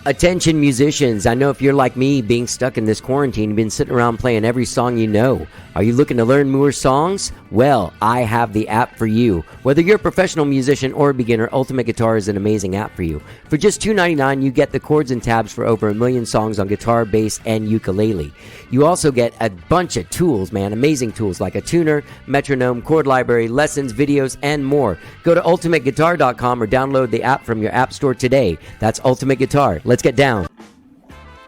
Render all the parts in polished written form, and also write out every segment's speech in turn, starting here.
Attention musicians, I know if you're like me, being stuck in this quarantine, you've been sitting around playing every song you know. Are you looking to learn more songs? Well, I have the app for you. Whether you're a professional musician or a beginner, Ultimate Guitar is an amazing app for you. For just $2.99, you get the chords and tabs for over 1 million songs on guitar, bass, and ukulele. You also get a bunch of tools, man, amazing tools like a tuner, metronome, chord library, lessons, videos, and more. Go to ultimateguitar.com or download the app from your app store today. That's Ultimate Guitar. Let's get down.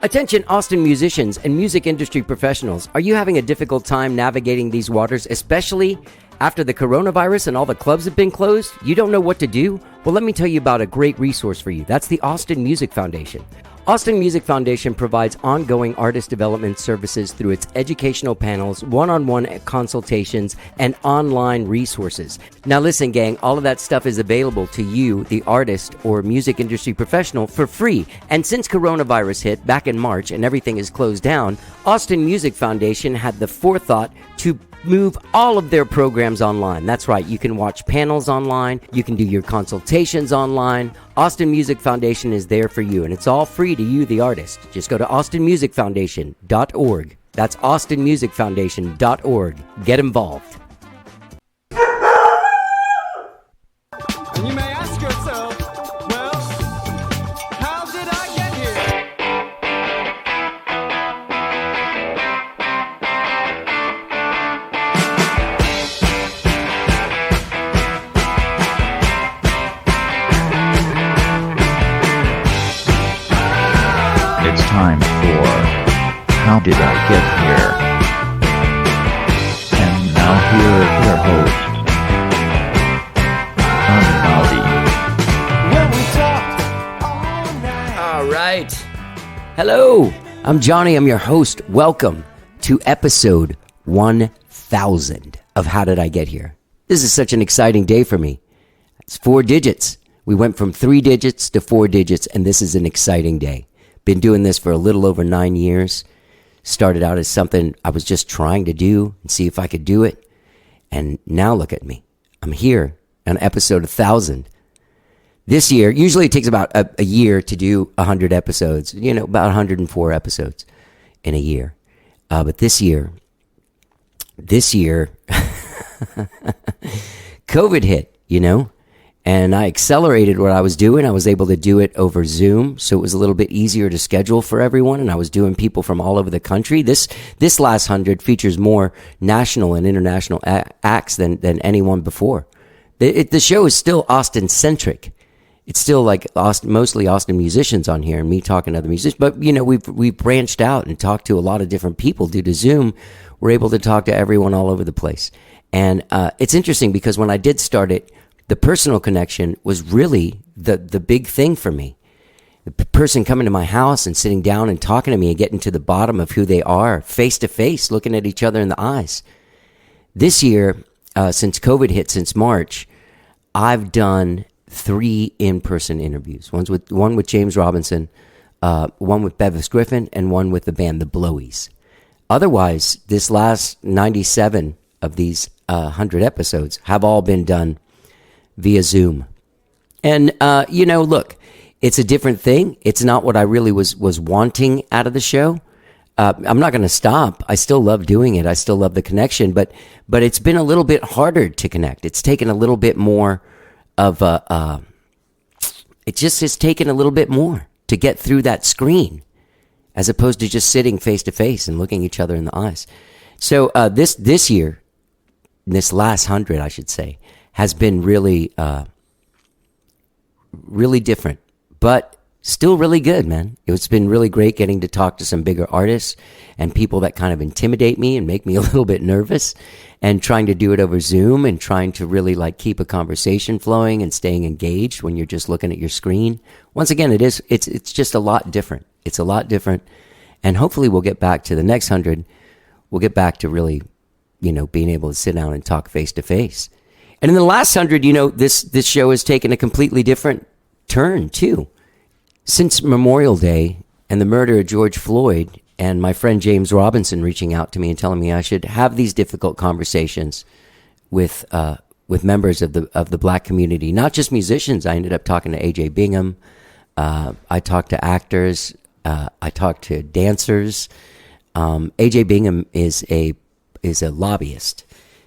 Attention Austin musicians and music industry professionals. Are you having a difficult time navigating these waters, especially after the coronavirus and all the clubs have been closed? You don't know what to do? Well, let me tell you about a great resource for you. That's the Austin Music Foundation. Austin Music Foundation provides ongoing artist development services through its educational panels, one-on-one consultations, and online resources. Now listen, gang, all of that stuff is available to you, the artist or music industry professional, for free. And since coronavirus hit back in March and everything is closed down, Austin Music Foundation had the forethought to move all of their programs online. That's right, you can watch panels online, you can do your consultations online. Austin Music Foundation is there for you, and it's all free to you, the artist. Just go to austinmusicfoundation.org. That's austinmusicfoundation.org. Get involved. And you may ask yourself, well, how did I get here? It's time for How Did I Get Here? And now here is your host, When we talked all night. All right. Hello, I'm Johnny. I'm your host. Welcome to episode 1000 of How Did I Get Here? This is such an exciting day for me. It's 4 digits. We went from 3 digits to 4 digits, and this is an exciting day. Been doing this for a little over 9 years. Started out as something I was just trying to do and see if I could do it. And now look at me. I'm here on episode 1000. This year, usually it takes about a year to do 100 episodes, about 104 episodes in a year. But this year, COVID hit, and I accelerated what I was doing. I was able to do it over Zoom, so it was a little bit easier to schedule for everyone, and I was doing people from all over the country. This last 100 features more national and international acts than anyone before. The show is still Austin-centric. It's still like mostly Austin musicians on here and me talking to other musicians. But, we've branched out and talked to a lot of different people due to Zoom. We're able to talk to everyone all over the place. And it's interesting because when I did start it, the personal connection was really the big thing for me. The person coming to my house and sitting down and talking to me and getting to the bottom of who they are, face to face, looking at each other in the eyes. This year, since COVID hit, since March, I've done 3 in-person interviews. One with James Robinson, one with Bevis Griffin, and one with the band The Blowies. Otherwise, this last 97 of these 100 episodes have all been done via Zoom. And, look, it's a different thing. It's not what I really was wanting out of the show. I'm not going to stop. I still love doing it. I still love the connection, but it's been a little bit harder to connect. It's taken a little bit more of it just has taken a little bit more to get through that screen as opposed to just sitting face to face and looking each other in the eyes. So, this year, this last 100, I should say, has been really, really different, but still really good, man. It's been really great getting to talk to some bigger artists and people that kind of intimidate me and make me a little bit nervous, and trying to do it over Zoom and trying to really keep a conversation flowing and staying engaged when you're just looking at your screen. Once again, it's just a lot different. It's a lot different. And hopefully we'll get back to the next 100. We'll get back to really, being able to sit down and talk face to face. And in the last 100, this show has taken a completely different turn too. Since Memorial Day and the murder of George Floyd, and my friend James Robinson reaching out to me and telling me I should have these difficult conversations with members of the Black community, not just musicians. I ended up talking to AJ Bingham, I talk to actors. I talk to dancers. AJ Bingham is a lobbyist,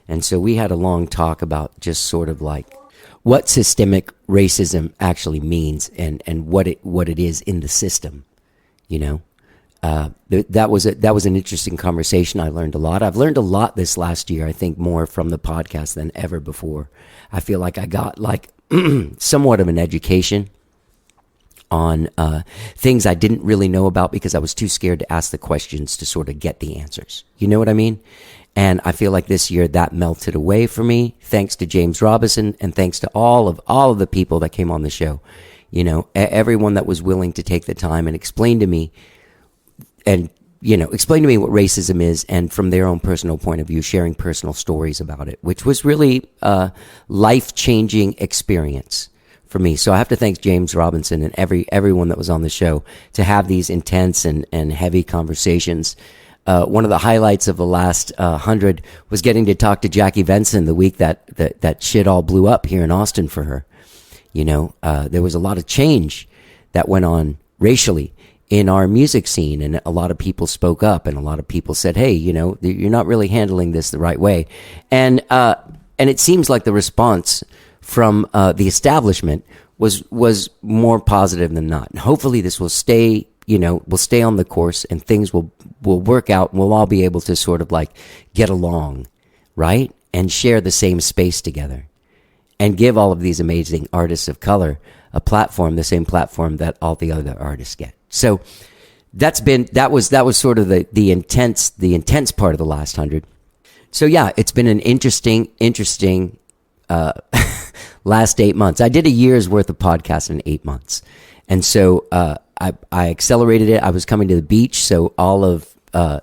and so we had a long talk about just sort of like what systemic racism actually means and what it is in the system. You know, that was an interesting conversation. I learned a lot. I've learned a lot this last year. I think more from the podcast than ever before. I feel like I got like somewhat of an education on things I didn't really know about because I was too scared to ask the questions to sort of get the answers. You know what I mean? And I feel like this year that melted away for me, thanks to James Robinson and thanks to all of the people that came on the show. You know, everyone that was willing to take the time and explain to me what racism is, and from their own personal point of view, sharing personal stories about it, which was really a life-changing experience for me. So I have to thank James Robinson and everyone that was on the show to have these intense and heavy conversations. One of the highlights of the last 100 was getting to talk to Jackie Venson the week that shit all blew up here in Austin for her. You know, there was a lot of change that went on racially in our music scene, and a lot of people spoke up, and a lot of people said, hey, you know, you're not really handling this the right way. And it seems like the response from the establishment was more positive than not. And hopefully this will stay, you know, we'll stay on the course, and things will work out, and we'll all be able to sort of like get along, right? And share the same space together and give all of these amazing artists of color a platform, the same platform that all the other artists get. So that was sort of the intense part of the last 100. So yeah, it's been an interesting last 8 months. I did a year's worth of podcasts in 8 months. And so I accelerated it. I was coming to the beach, so all of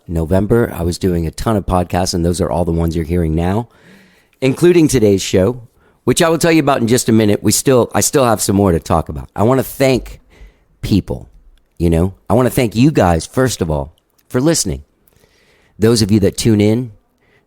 November I was doing a ton of podcasts, and those are all the ones you're hearing now, including today's show, which I will tell you about in just a minute. I still have some more to talk about. I want to thank people, you know. I want to thank you guys, first of all, for listening. Those of you that tune in,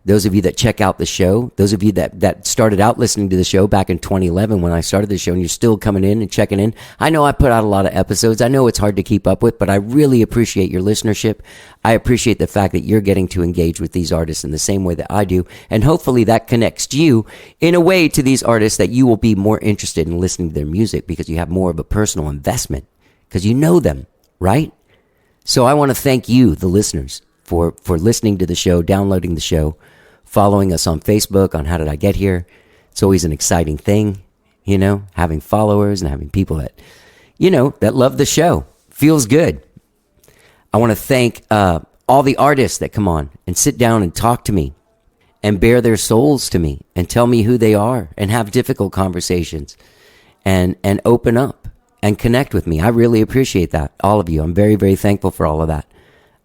those of you that check out the show, those of you that started out listening to the show back in 2011 when I started the show, and you're still coming in and checking in. I know I put out a lot of episodes. I know it's hard to keep up with, but I really appreciate your listenership. I appreciate the fact that you're getting to engage with these artists in the same way that I do, and hopefully that connects you in a way to these artists that you will be more interested in listening to their music because you have more of a personal investment because you know them, right? So I want to thank you, the listeners, for listening to the show, downloading the show, following us on Facebook on How Did I Get Here. It's always an exciting thing, you know, having followers and having people that, you know, that love the show. Feels good. I want to thank all the artists that come on and sit down and talk to me and bare their souls to me and tell me who they are and have difficult conversations and open up and connect with me. I really appreciate that, all of you. I'm very, very thankful for all of that.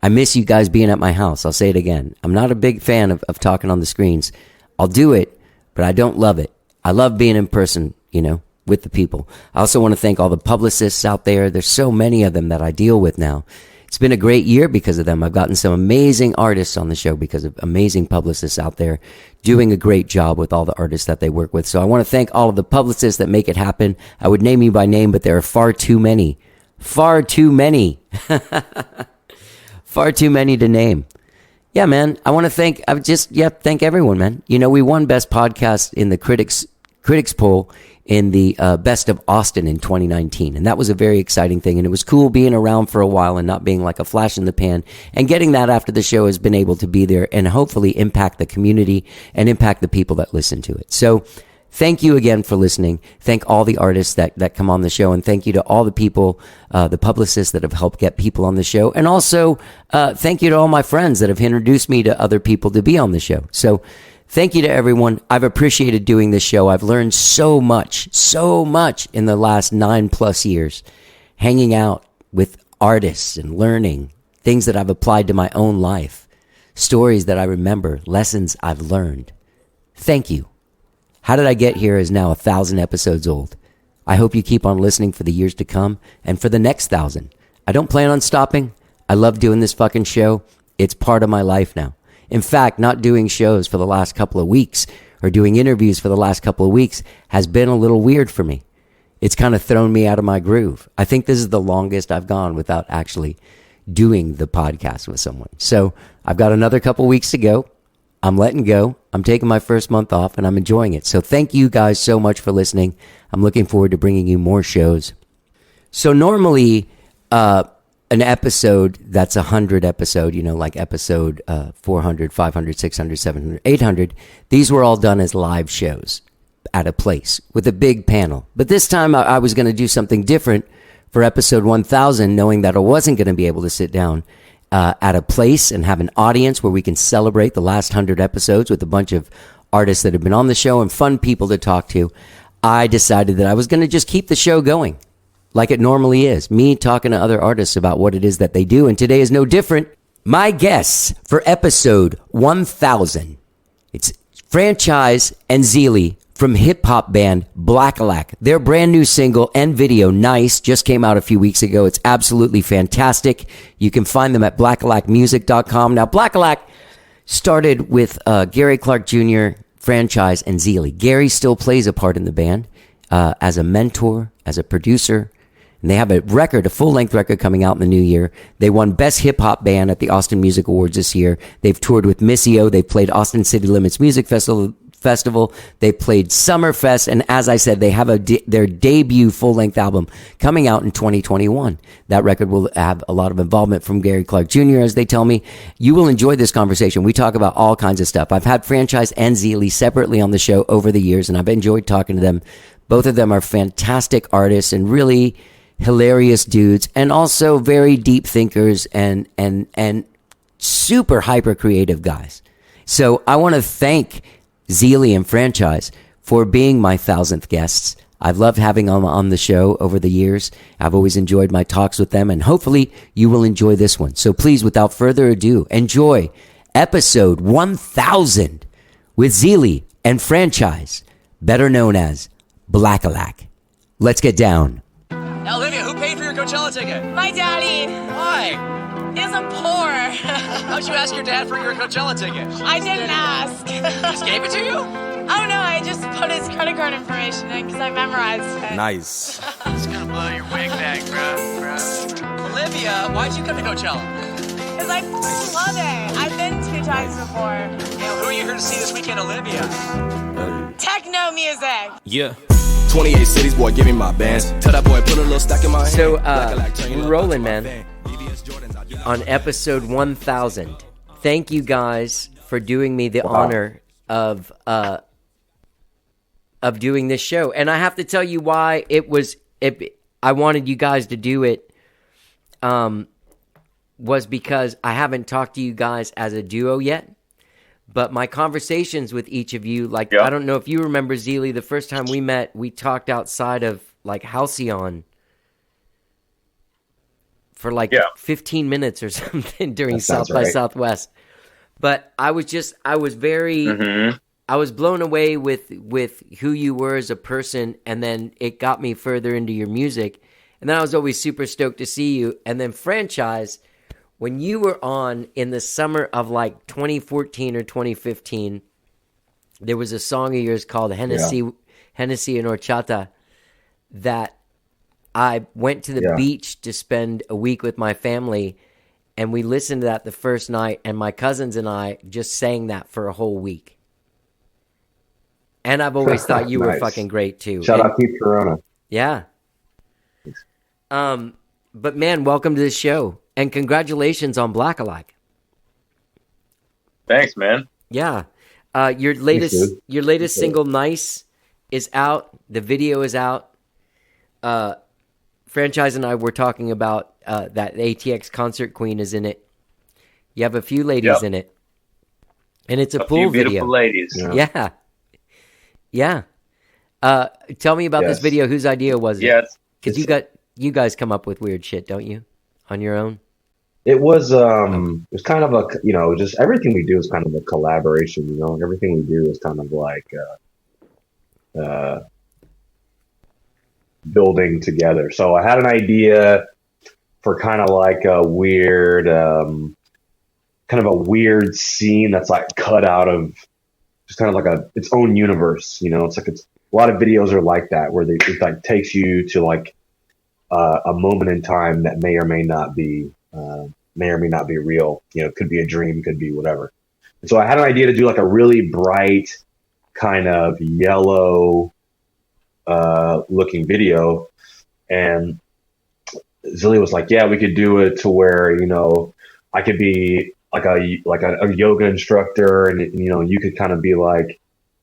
I miss you guys being at my house. I'll say it again. I'm not a big fan of talking on the screens. I'll do it, but I don't love it. I love being in person, you know, with the people. I also want to thank all the publicists out there. There's so many of them that I deal with now. It's been a great year because of them. I've gotten some amazing artists on the show because of amazing publicists out there doing a great job with all the artists that they work with. So I want to thank all of the publicists that make it happen. I would name you by name, but there are far too many. Far too many. Far too many to name. Yeah, man. I want to thank everyone, man. You know, we won Best Podcast in the critics poll in the Best of Austin in 2019. And that was a very exciting thing. And it was cool being around for a while and not being like a flash in the pan. And getting that after the show has been able to be there and hopefully impact the community and impact the people that listen to it. So thank you again for listening. Thank all the artists that come on the show. And thank you to all the people, the publicists that have helped get people on the show. And also, thank you to all my friends that have introduced me to other people to be on the show. So thank you to everyone. I've appreciated doing this show. I've learned so much in the last 9+ years, hanging out with artists and learning things that I've applied to my own life, stories that I remember, lessons I've learned. Thank you. How Did I Get Here is now 1,000 episodes old. I hope you keep on listening for the years to come and for the next 1,000. I don't plan on stopping. I love doing this fucking show. It's part of my life now. In fact, not doing shows for the last couple of weeks or doing interviews for the last couple of weeks has been a little weird for me. it's kind of thrown me out of my groove. I think this is the longest I've gone without actually doing the podcast with someone. So I've got another couple weeks to go. I'm letting go. I'm taking my first month off and I'm enjoying it. So thank you guys so much for listening. I'm looking forward to bringing you more shows. So normally, an episode that's 100 episode, like episode 400, 500, 600, 700, 800, these were all done as live shows at a place with a big panel. But this time I was going to do something different for episode 1000, knowing that I wasn't going to be able to sit down at a place and have an audience where we can celebrate the last 100 episodes with a bunch of artists that have been on the show and fun people to talk to. I decided that I was going to just keep the show going like it normally is, me talking to other artists about what it is that they do. And today is no different. My guests for episode 1000, it's Franchise and Zeely from hip-hop band Blackillac. Their brand new single and video, Nice, just came out a few weeks ago. It's absolutely fantastic. You can find them at blackillacmusic.com. Now, Blackillac started with Gary Clark Jr., Franchise, and Zeely. Gary still plays a part in the band as a mentor, as a producer. And they have a record, a full-length record coming out in the new year. They won Best Hip Hop Band at the Austin Music Awards this year. They've toured with Missio. They've played Austin City Limits Music Festival. They played Summerfest. And as I said, they have their debut full-length album coming out in 2021. That record will have a lot of involvement from Gary Clark Jr., as they tell me. You will enjoy this conversation. We talk about all kinds of stuff. I've had Franchise and Zeely separately on the show over the years, and I've enjoyed talking to them. Both of them are fantastic artists and really hilarious dudes, and also very deep thinkers and super hyper creative guys. So I want to thank Zeely and Franchise for being my 1000th guests. I've loved having them on the show over the years. I've always enjoyed my talks with them, and hopefully you will enjoy this one. So please, without further ado, enjoy episode 1000 with Zeely and Franchise, better known as Blackillac. Let's get down. Now, Olivia, who paid for your Coachella ticket? My daddy Why? isn't poor. How'd you ask your dad for your Coachella ticket? I didn't ask. He just gave it to you? I don't know. I just put his credit card information in because I memorized it. Nice. It's gonna blow your wig back, bro. Olivia, why'd you come to Coachella? Because I love it. I've been 2 times before. Yeah, who are you here to see this weekend, Olivia? Techno music. Yeah. 28 cities, boy, give me my bands. Tell that boy, put a little stack in my hand. So, we're rolling, man, on episode 1000. Thank you guys for doing me the honor of doing this show. And I have to tell you why I wanted you guys to do it, was because I haven't talked to you guys as a duo yet. But my conversations with each of you, I don't know if you remember, Zeely, the first time we met, we talked outside of, Halcyon for 15 minutes or something during South by Southwest. But I was very, I was blown away with who you were as a person, and then it got me further into your music. And then I was always super stoked to see you. And then Franchise, when you were on in the summer of 2014 or 2015, there was a song of yours called Hennessy and Horchata that I went to the beach to spend a week with my family, and we listened to that the first night, and my cousins and I just sang that for a whole week. And I've always thought you were fucking great too. Shout out Keith Corona. Yeah. But man, welcome to the show. And congratulations on Blackillac. Thanks, man. Yeah. Your latest single, Nice, is out. The video is out. Franchise and I were talking about that ATX Concert Queen is in it. You have a few ladies in it. And it's a pool few video. Beautiful ladies. Yeah. Tell me about this video. Whose idea was it? Yes. Because you guys come up with weird shit, don't you? On your own? It was kind of a, just everything we do is kind of a collaboration, everything we do is kind of building together. So I had an idea for kind of a weird, kind of a weird scene that's cut out of just kind of its own universe, it's a lot of videos are like that, where it like takes you to like a moment in time that may or may not be real. You know, could be a dream, could be whatever. And so I had an idea to do like a really bright kind of yellow looking video, and Zilly was like, yeah, we could do it to where, you know, I could be like a yoga instructor, and you know, you could kind of be like,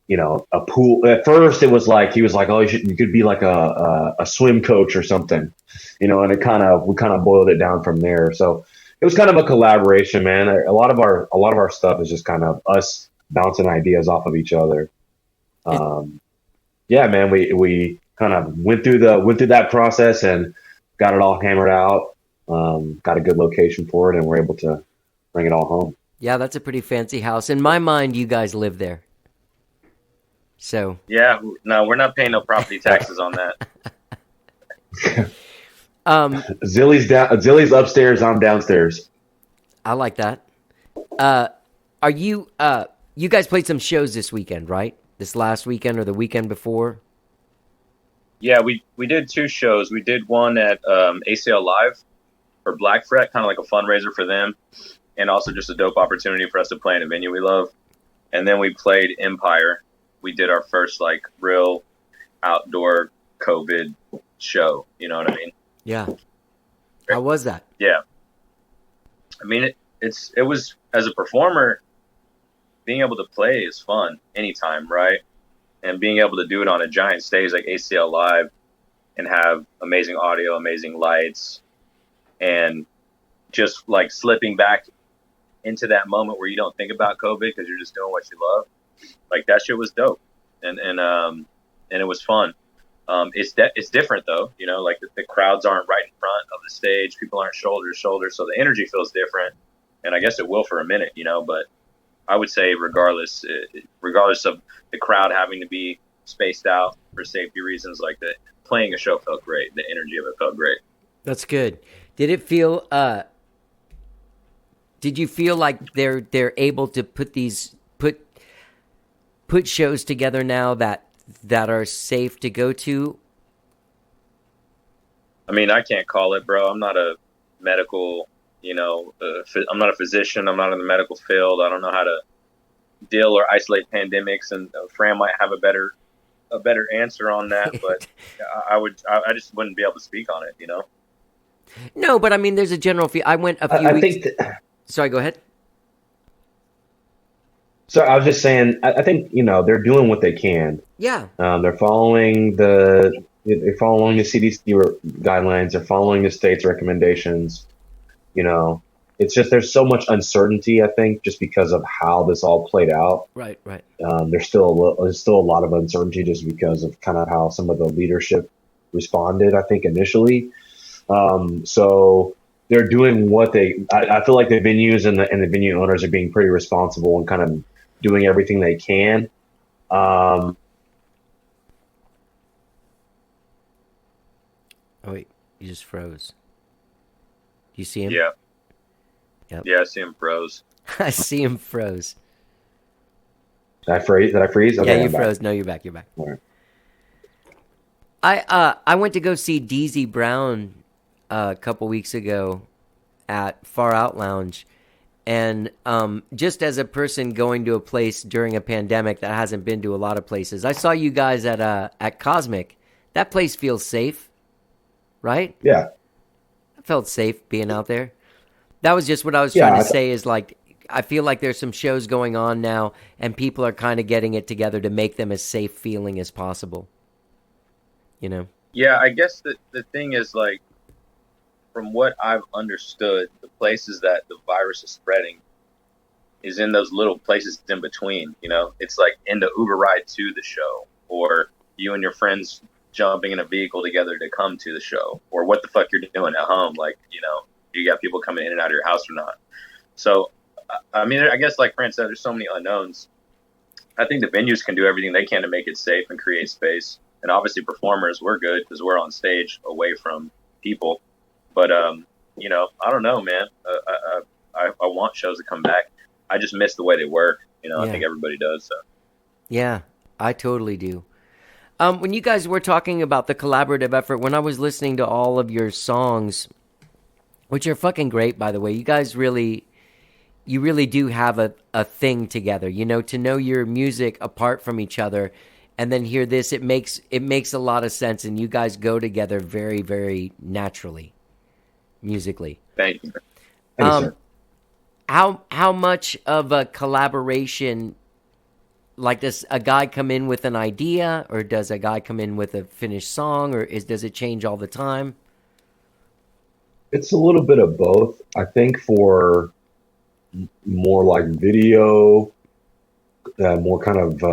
you know, a pool. At first it was like, he was like, oh, you could be like a swim coach or something, you know, and we kind of boiled it down from there. So it was kind of a collaboration, man. A lot of our stuff is just kind of us bouncing ideas off of each other. Yeah, man, we kind of went through that process and got it all hammered out. Got a good location for it, and we're able to bring it all home. Yeah, that's a pretty fancy house. In my mind, you guys live there. So yeah, no, we're not paying no property taxes on that. Zilly's upstairs, I'm downstairs. I like that. Are you you guys played some shows this weekend, right? This last weekend or the weekend before? Yeah, we did 2 shows. We did one at ACL Live for Black Fret, kind of like a fundraiser for them, and also just a dope opportunity for us to play in a venue we love. And then we played Empire. We did our first like real outdoor COVID show. You know what I mean? Yeah. How was that? Yeah. I mean, it was, as a performer, being able to play is fun anytime, right? And being able to do it on a giant stage like ACL Live and have amazing audio, amazing lights, and just like slipping back into that moment where you don't think about COVID because you're just doing what you love. Like that shit was dope, and it was fun. It's different though, you know, like the crowds aren't right in front of the stage, people aren't shoulder to shoulder, so the energy feels different. And I guess it will for a minute, you know, but I would say regardless of the crowd having to be spaced out for safety reasons, like that, playing a show felt great. The energy of it felt great. That's good. Did it feel? Did you feel like they're able to put shows together now that are safe to go to? I mean, I can't call it, bro. I'm not a medical, you know, I'm not a physician. I'm not in the medical field. I don't know how to deal or isolate pandemics, and Fran might have a better answer on that, but I just wouldn't be able to speak on it, you know? No, but I mean, there's a general feel. I went a few weeks. Sorry, go ahead. So I was just saying, I think, you know, they're doing what they can. Yeah. They're following the CDC guidelines. They're following the state's recommendations. You know, it's just, there's so much uncertainty, I think, just because of how this all played out. Right. There's still a lot of uncertainty just because of kind of how some of the leadership responded, I think, initially. So they're doing what I feel like the venues and the venue owners are being pretty responsible and kind of doing everything they can. Oh wait, you just froze. You see him? Yeah. Yep. Yeah, I see him froze. I see him froze. Did I freeze? Okay, yeah, you I'm froze. back. No, you're back. You're back. All right. I went to go see DZ Brown a couple weeks ago at Far Out Lounge, and just as a person going to a place during a pandemic that hasn't been to a lot of places, I saw you guys at Cosmic. That place feels safe, right? Yeah. I felt safe being out there. That was just what I was trying to say is like, I feel like there's some shows going on now and people are kind of getting it together to make them as safe feeling as possible. You know? Yeah, I guess the thing is, like, from what I've understood, the places that the virus is spreading is in those little places in between, you know? It's like in the Uber ride to the show, or you and your friends jumping in a vehicle together to come to the show, or what the fuck you're doing at home, like, you know, you got people coming in and out of your house or not. So, I mean, I guess like Fran said, there's so many unknowns. I think the venues can do everything they can to make it safe and create space. And obviously performers, we're good because we're on stage away from people. But, you know, I don't know, man. I want shows to come back. I just miss the way they work. You know, yeah. I think everybody does. So. Yeah, I totally do. When you guys were talking about the collaborative effort, when I was listening to all of your songs, which are fucking great, by the way, you guys really do have a thing together, you know, to know your music apart from each other and then hear this, it makes a lot of sense, and you guys go together very, very naturally, musically. Thank you. How much of a collaboration, like, does a guy come in with an idea, or does a guy come in with a finished song, or does it change all the time? It's a little bit of both. I think for more like video, more kind of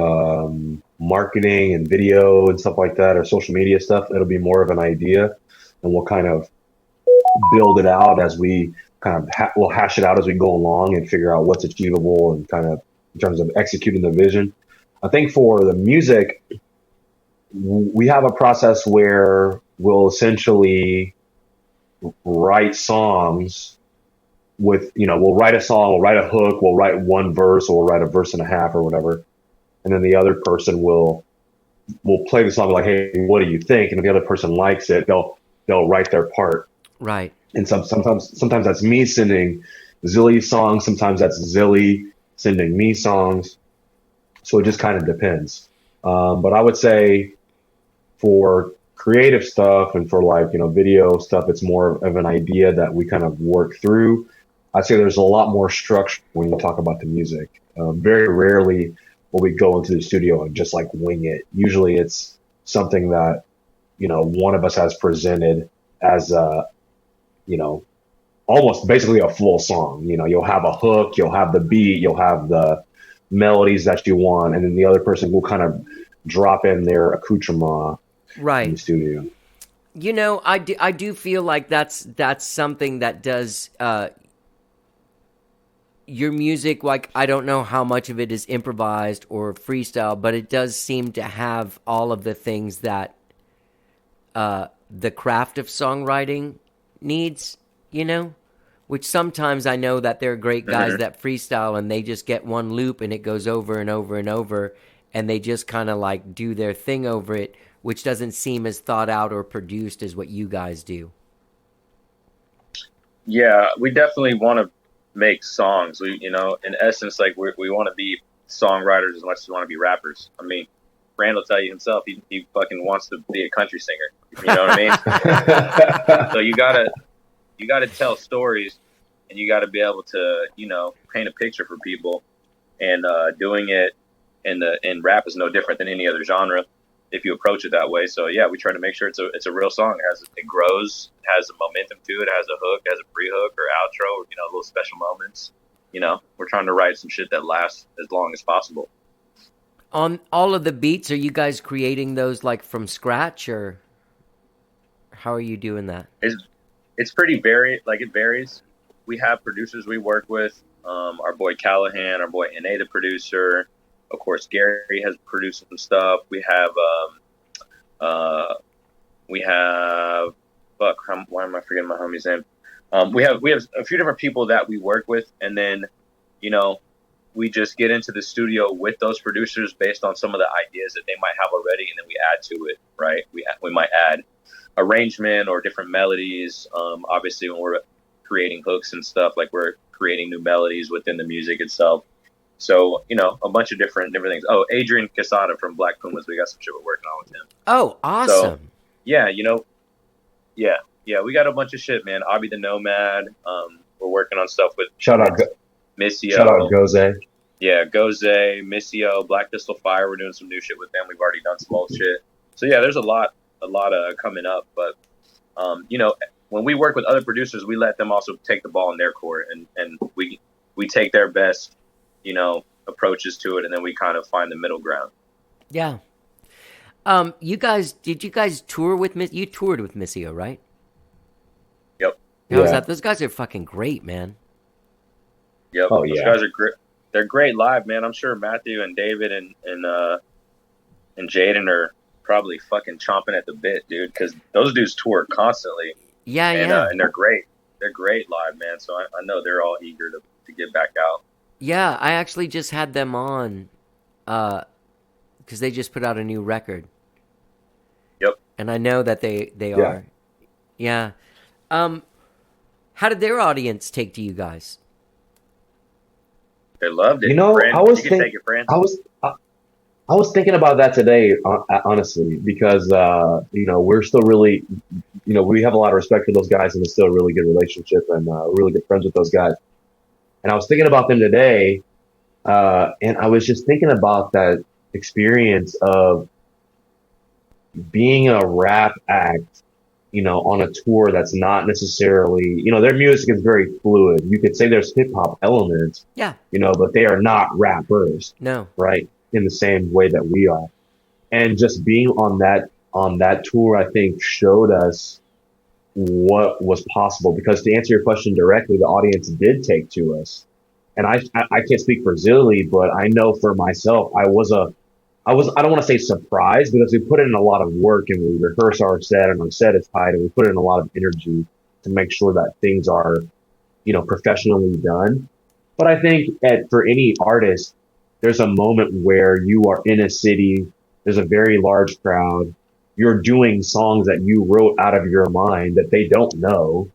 marketing and video and stuff like that, or social media stuff, it'll be more of an idea, and we'll kind of build it out as we kind of we'll hash it out as we go along and figure out what's achievable and kind of in terms of executing the vision. I think for the music, we have a process where we'll essentially write songs with, you know, we'll write a song, we'll write a hook, we'll write one verse, or we'll write a verse and a half or whatever. And then the other person will play the song like, hey, what do you think? And if the other person likes it, they'll write their part. Right. And sometimes that's me sending Zilly songs. Sometimes that's Zilly sending me songs. So it just kind of depends. But I would say for creative stuff and for, like, you know, video stuff, it's more of an idea that we kind of work through. I'd say there's a lot more structure when you talk about the music. Very rarely will we go into the studio and just like wing it. Usually it's something that, you know, one of us has presented as a, you know, almost basically a full song. You know, you'll have a hook, you'll have the beat, you'll have the melodies that you want, and then the other person will kind of drop in their accoutrement right in the studio. You know, I do feel like that's something that does your music, like, I don't know how much of it is improvised or freestyle, but it does seem to have all of the things that the craft of songwriting needs, you know? Which sometimes I know that there are great guys that freestyle and they just get one loop and it goes over and over and over, and they just kind of like do their thing over it, which doesn't seem as thought out or produced as what you guys do. Yeah, we definitely want to make songs. We, you know, in essence, like we want to be songwriters as much as we want to be rappers. I mean, Brand will tell you himself, he fucking wants to be a country singer. You know what I mean? So you gotta tell stories, and you gotta be able to, you know, paint a picture for people. And doing it in rap is no different than any other genre if you approach it that way. So yeah, we try to make sure it's a real song. It grows, has a momentum to it, has a hook, has a pre-hook or outro, you know, little special moments. You know, we're trying to write some shit that lasts as long as possible. On all of the beats, are you guys creating those like from scratch, or how are you doing that? It's pretty varied. Like, it varies. We have producers we work with. Our boy Callahan, our boy N.A. the producer. Of course, Gary has produced some stuff. We have why am I forgetting my homie's name? We have a few different people that we work with, and then, you know, we just get into the studio with those producers based on some of the ideas that they might have already, and then we add to it, right? We might add arrangement or different melodies. Obviously, when we're creating hooks and stuff, like, we're creating new melodies within the music itself. So, you know, a bunch of different things. Oh, Adrian Quesada from Black Pumas, we got some shit we're working on with him. Oh, awesome. So, yeah, you know, yeah, we got a bunch of shit, man. Abby the Nomad. We're working on stuff with Shout out Missio. Shout out Goze. Yeah, Goze, Missio, Black Pistol Fire. We're doing some new shit with them. We've already done some old shit. So yeah, there's a lot coming up. But you know, when we work with other producers, we let them also take the ball in their court, and we take their best, you know, approaches to it, and then we kind of find the middle ground. Yeah. Did you guys tour with you toured with Missio, right? Yep. How was that? Those guys are fucking great, man. Yep. Oh, Those guys are great. They're great live, man. I'm sure Matthew and David and Jaden are probably fucking chomping at the bit, dude, because those dudes tour constantly. Yeah, and they're great. They're great live, man. So I know they're all eager to get back out. Yeah, I actually just had them on because they just put out a new record. and I know that they Yeah. are. Yeah. How did their audience take to you guys? They loved it. You know, Brand, I was you can think take it, Brand. I was thinking about that today, honestly, because you know, we're still really, you know, we have a lot of respect for those guys, and it's still a really good relationship, and we're really good friends with those guys. And I was thinking about them today, and I was just thinking about that experience of being a rap act, you know, on a tour that's not necessarily, you know, their music is very fluid. You could say there's hip hop elements, Yeah. you know, but they are not rappers, No. right? In the same way that we are. And just being on that tour, I think showed us what was possible. Because to answer your question directly, the audience did take to us. And I can't speak for Zilly, but I know for myself, I don't want to say surprised, because we put in a lot of work and we rehearse our set, and our set is tight, and we put in a lot of energy to make sure that things are, you know, professionally done. But I think for any artist, there's a moment where you are in a city, there's a very large crowd, you're doing songs that you wrote out of your mind that they don't know,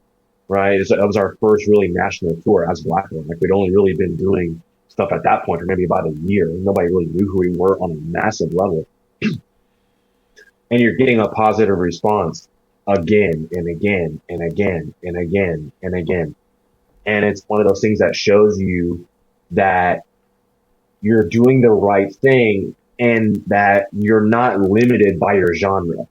right? That was our first really national tour as Blackillac. Like, we'd only really been doing stuff at that point for maybe about a year. Nobody really knew who we were on a massive level. And you're getting a positive response again and again and again and again and again. And it's one of those things that shows you that you're doing the right thing and that you're not limited by your genre.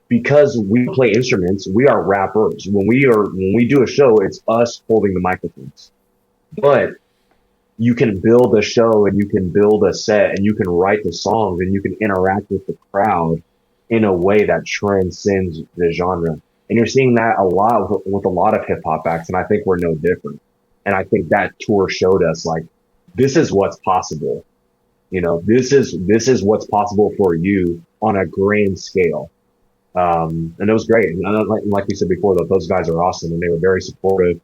Because we play instruments, we are rappers. When we do a show, it's us holding the microphones. But you can build a show, and you can build a set, and you can write the songs, and you can interact with the crowd in a way that transcends the genre. And you're seeing that a lot with a lot of hip hop acts, and I think we're no different. And I think that tour showed us, like, this is what's possible. You know, this is what's possible for you on a grand scale. And it was great. And like we said before, those guys are awesome, and they were very supportive.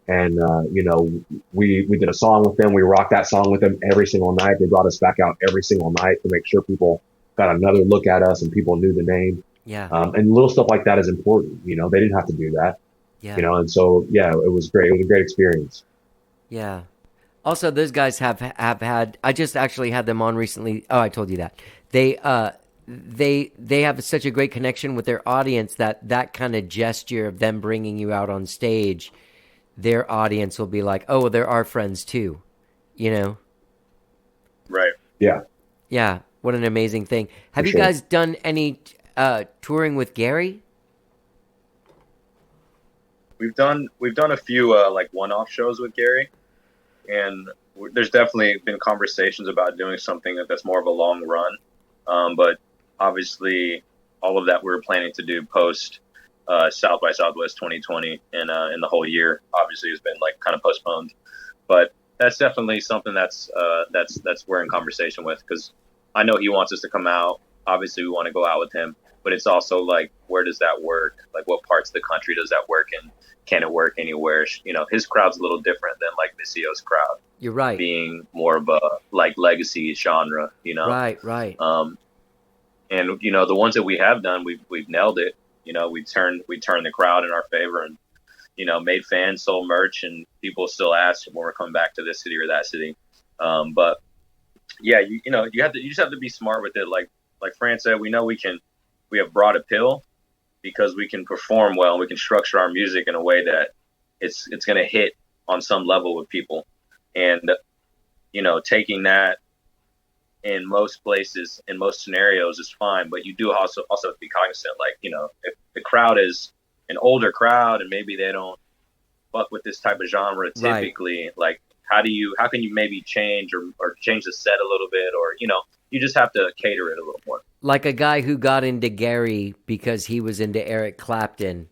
And, you know, we did a song with them. We rocked that song with them every single night. They brought us back out every single night to make sure people got another look at us and people knew the name. Yeah. And little stuff like that is important. You know, they didn't have to do that, Yeah. you know, and so, yeah, it was great. It was a great experience. Yeah. Also, those guys have had. I just actually had them on recently. Oh, I told you that they have such a great connection with their audience that kind of gesture of them bringing you out on stage, their audience will be like, oh, well, they're our friends too, you know? Right. Yeah. Yeah. What an amazing thing. Have For you sure. guys done any touring with Gary? We've done a few like one-off shows with Gary, and there's definitely been conversations about doing something that's more of a long run. But obviously, all of that we're planning to do post South by Southwest 2020, and in the whole year, obviously, has been like kind of postponed. But that's definitely something that's we're in conversation with, because I know he wants us to come out. Obviously, we want to go out with him, but it's also like, where does that work? Like, what parts of the country does that work in? Can it work anywhere? You know, his crowd's a little different than like Visio's crowd. You're right. Being more of a like legacy genre, you know. Right. And you know, the ones that we have done, we've nailed it. You know, we turned the crowd in our favor, and you know, made fans, sold merch, and people still ask when we're coming back to this city or that city. But yeah, you just have to be smart with it. Like Fran said, we know we have broad appeal because we can perform well, and we can structure our music in a way that it's going to hit on some level with people. And, you know, taking that in most places, in most scenarios is fine, but you do also have to be cognizant. Like, you know, if the crowd is an older crowd and maybe they don't fuck with this type of genre typically, like, how can you maybe change or change the set a little bit, or, you know, you just have to cater it a little more. Like a guy who got into Gary because he was into Eric Clapton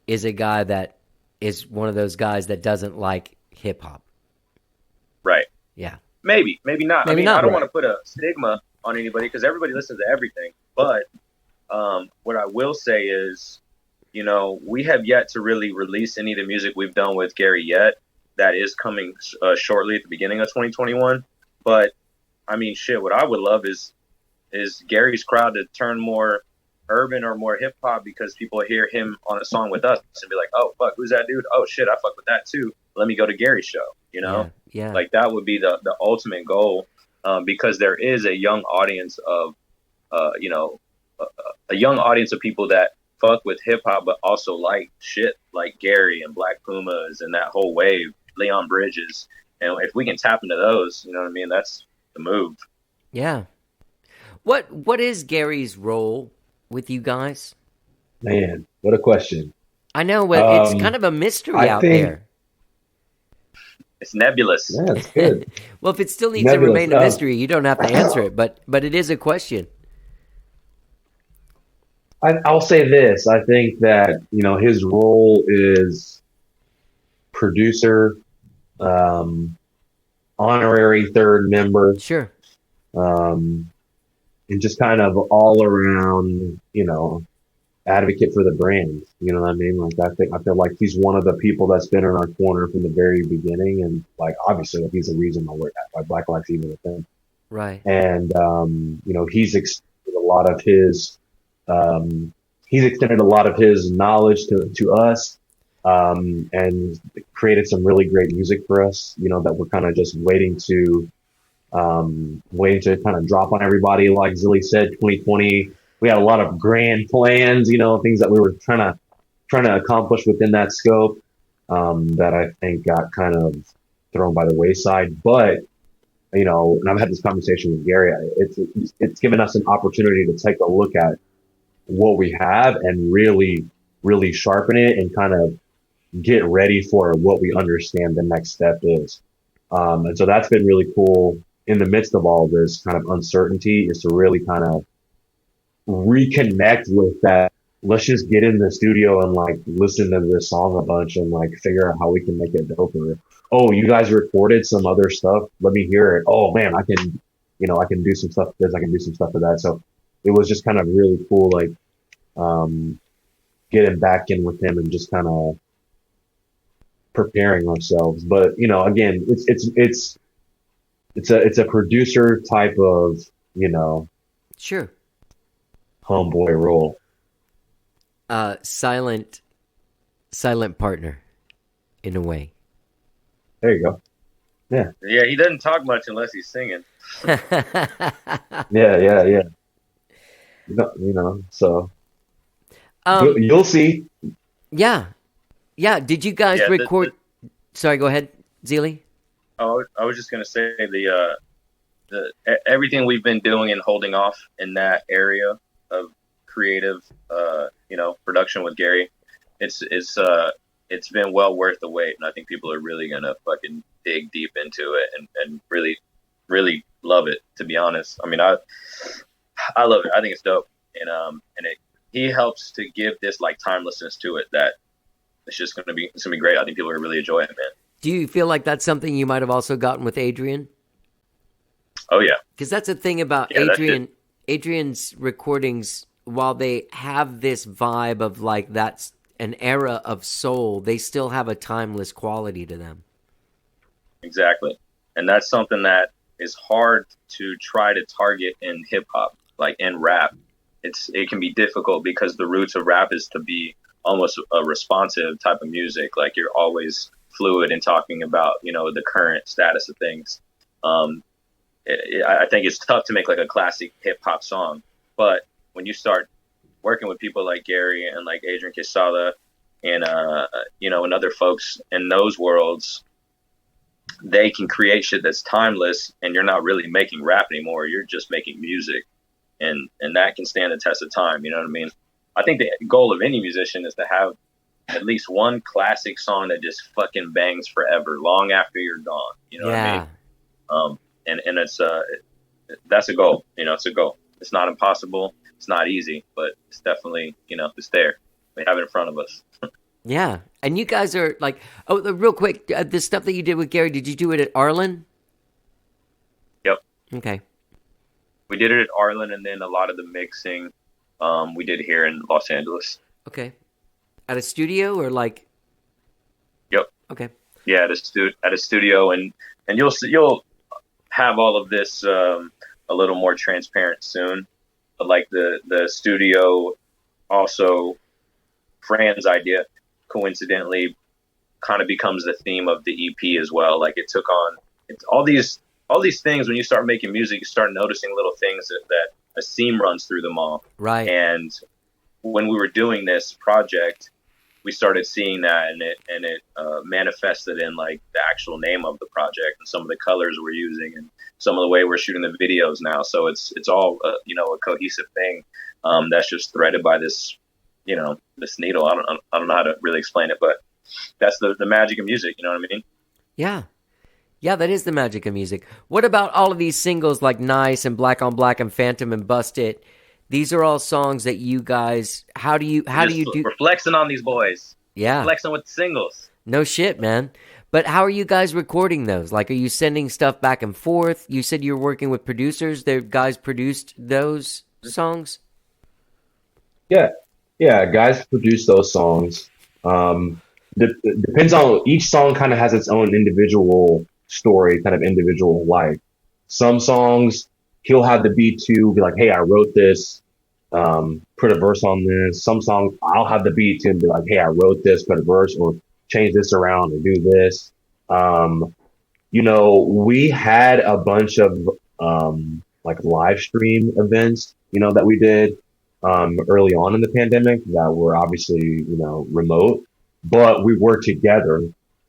is a guy that is one of those guys that doesn't like hip hop. Right. Yeah. Maybe not. Maybe I mean, not. I don't want to put a stigma on anybody because everybody listens to everything. But what I will say is, you know, we have yet to really release any of the music we've done with Gary yet. That is coming shortly at the beginning of 2021. But I mean, shit, what I would love is Gary's crowd to turn more urban or more hip hop because people hear him on a song with us and be like, oh fuck, who's that dude? Oh shit, I fuck with that too. Let me go to Gary's show. You know, Yeah. like that would be the ultimate goal, because there is a young audience of, a young audience of people that fuck with hip hop, but also like shit like Gary and Black Pumas and that whole wave, Leon Bridges. And if we can tap into those, you know what I mean? That's the move. Yeah. What is Gary's role with you guys? Man, what a question. I know, but it's kind of a mystery out there. It's nebulous. Yeah, it's good. Well, if it still needs to remain a mystery, you don't have to answer it, but it is a question. I'll say this. I think that, his role is producer, honorary third member. Sure. And just kind of all around, advocate for the brand. You know what I mean? Like, I feel like he's one of the people that's been in our corner from the very beginning. And like, obviously he's the reason why Blackillac's even a thing. Right. And, he's extended a lot of his, knowledge to us, and created some really great music for us, that we're kind of just waiting to kind of drop on everybody. Like Zilly said, 2020, we had a lot of grand plans, things that we were trying to accomplish within that scope, that I think got kind of thrown by the wayside. But, and I've had this conversation with Gary, it's given us an opportunity to take a look at what we have and really, really sharpen it and kind of get ready for what we understand the next step is. And so that's been really cool in the midst of all this kind of uncertainty, is to really kind of reconnect with that. Let's just get in the studio and like listen to this song a bunch and like figure out how we can make it doper. Oh, you guys recorded some other stuff. Let me hear it. Oh man, I can do some stuff with this. I can do some stuff with that. So it was just kind of really cool, like, getting back in with him and just kind of preparing ourselves. But, again, it's a producer type of, Sure. homeboy role. Silent partner, in a way. There you go. Yeah. Yeah, he doesn't talk much unless he's singing. Yeah. So you'll see. Yeah. Did you guys record? Sorry, go ahead, Zeely. Oh, I was just gonna say the everything we've been doing and holding off in that area of creative, production with Gary, it's been well worth the wait, and I think people are really gonna fucking dig deep into it and really, really love it. To be honest, I mean, I love it. I think it's dope, and he helps to give this like timelessness to it that it's gonna be great. I think people are really enjoying it, man. Do you feel like that's something you might have also gotten with Adrian? Oh yeah, because that's the thing about Adrian. Adrian's recordings, while they have this vibe of like that's an era of soul, they still have a timeless quality to them. Exactly, and that's something that is hard to try to target in hip hop, like in rap. It can be difficult because the roots of rap is to be almost a responsive type of music. Like you're always fluid and talking about, the current status of things. I think it's tough to make like a classic hip hop song, but when you start working with people like Gary and like Adrian Quesada and, and other folks in those worlds, they can create shit that's timeless, and you're not really making rap anymore. You're just making music, and that can stand the test of time. You know what I mean? I think the goal of any musician is to have at least one classic song that just fucking bangs forever, long after you're gone. You know what I mean? And it's that's a goal. It's a goal. It's not impossible. It's not easy, but it's definitely, it's there. We have it in front of us. Yeah. And you guys are like, real quick, the stuff that you did with Gary, did you do it at Arlen? Yep. Okay. We did it at Arlen, and then a lot of the mixing we did here in Los Angeles. Okay. At a studio or like? Yep. Okay. Yeah, at a studio, and you'll have all of this a little more transparent soon. But like the studio also Fran's idea, coincidentally, kind of becomes the theme of the EP as well. Like it took on all these things. When you start making music, you start noticing little things that a seam runs through them all. Right. And when we were doing this project, we started seeing that, and it manifested in like the actual name of the project and some of the colors we're using and some of the way we're shooting the videos now. So it's all a cohesive thing that's just threaded by this this needle. I don't know how to really explain it, but that's the magic of music. You know what I mean? Yeah. Yeah, that is the magic of music. What about all of these singles like Nice and Black on Black and Phantom and Bust It? These are all songs that you guys, how do you do? We're flexing on these boys. Yeah. Flexing with the singles. No shit, man. But how are you guys recording those? Like, are you sending stuff back and forth? You said you're working with producers. The guys produced those songs? Yeah. Yeah, guys produce those songs. Depends on, each song kind of has its own individual story, kind of individual life. Some songs, he'll have the beat to be like, hey, I wrote this, put a verse on this. Some songs, I'll have the beat to be like, hey, I wrote this, put a verse, or change this around or do this. We had a bunch of like live stream events, that we did early on in the pandemic that were obviously, remote, but we worked together.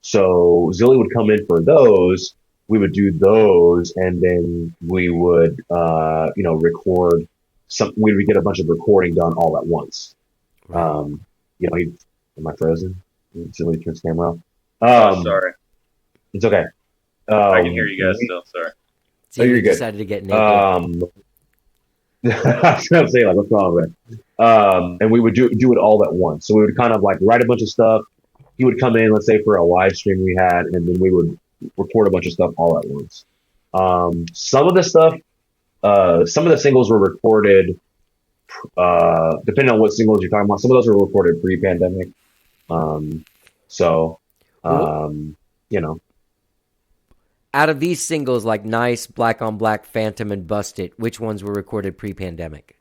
So Zilly would come in for those. We would do those, and then we would, record we would get a bunch of recording done all at once. Am I frozen? Zilly turns camera off. Sorry. It's okay. I can hear you guys still. Sorry. So you're you good. decided to get naked. I was gonna say, like, what's wrong with it? And we would do it all at once. So we would kind of like write a bunch of stuff. He would come in, let's say for a live stream we had, and then we would record a bunch of stuff all at once. Some of the singles were recorded, depending on what singles you're talking about. Some of those were recorded pre-pandemic. Out of these singles like Nice, Black on Black, Phantom, and Bust It, which ones were recorded pre-pandemic?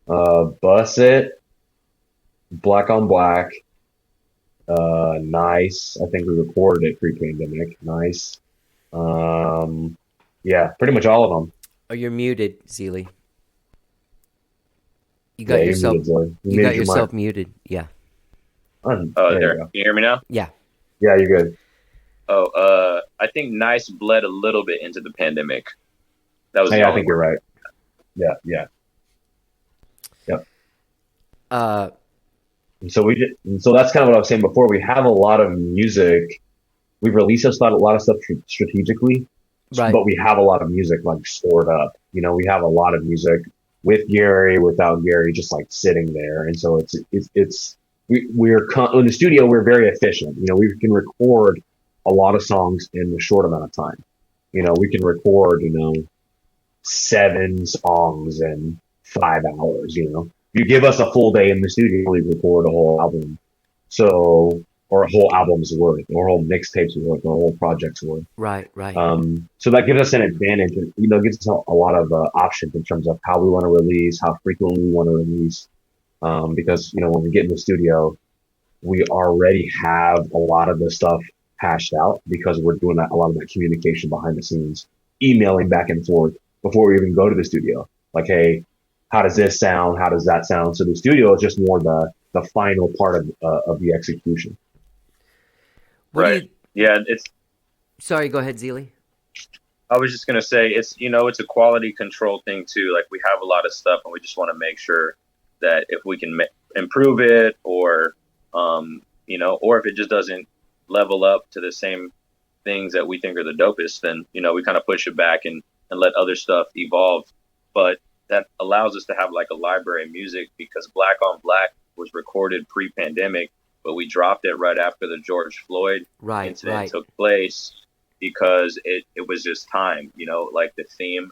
Bust It, Black on Black, Nice. I think we recorded it pre-pandemic. Nice. Yeah, pretty much all of them. Oh, you're muted, Zeely. You got Yeah, you're yourself. muted, Zoe. You got your yourself mic. muted. Yeah. Oh, There. you go. Can you hear me now? Yeah. Yeah, you're good. I think Nice bled a little bit into the pandemic. That was. Hey, the I only think you're one. right. Yeah. So that's kind of what I was saying before. We have a lot of music. We've released a lot of stuff strategically, Right. but we have a lot of music like stored up. We have a lot of music with Gary, without Gary, just like sitting there. And so we're in the studio. We're very efficient. We can record a lot of songs in a short amount of time. We can record 7 songs in 5 hours. You give us a full day in the studio, we record a whole album. So, or a whole album's worth, or a whole mixtape's worth, or a whole project's worth. Right. So that gives us an advantage, and gives us a lot of options in terms of how we want to release, how frequently we want to release. Because when we get in the studio, we already have a lot of the stuff hashed out because we're doing a lot of that communication behind the scenes, emailing back and forth before we even go to the studio. Like, hey, how does this sound? How does that sound? So the studio is just more the final part of the execution. Right. Yeah. Sorry, go ahead, Zeely. I was just gonna say it's a quality control thing too. Like we have a lot of stuff, and we just want to make sure that if we can improve it, or or if it just doesn't level up to the same things that we think are the dopest, then we kind of push it back and let other stuff evolve. But that allows us to have like a library of music, because Black on Black was recorded pre-pandemic, but we dropped it right after the George Floyd incident took place, because it was just time, like the theme,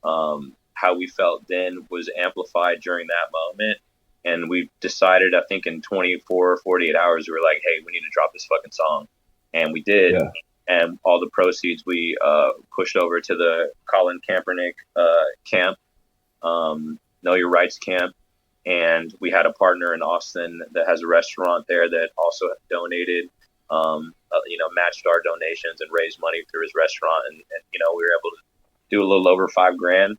how we felt then was amplified during that moment. And we decided, I think in 24 or 48 hours, we were like, hey, we need to drop this fucking song. And we did. Yeah. And all the proceeds we pushed over to the Colin Kaepernick camp, Know Your Rights camp. And we had a partner in Austin that has a restaurant there that also donated, matched our donations and raised money through his restaurant. And we were able to do a little over $5,000,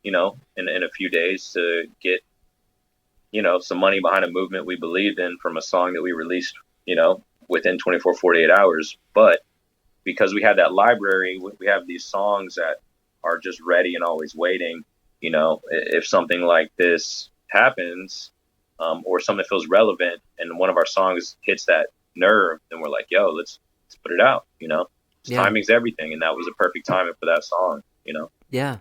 in a few days to get, some money behind a movement we believed in from a song that we released, within 24, 48 hours. But because we had that library, we have these songs that are just ready and always waiting. If something like this happens, or something feels relevant and one of our songs hits that nerve, then we're like, yo, let's put it out. Timing's everything. And that was a perfect timing for that song, Yeah.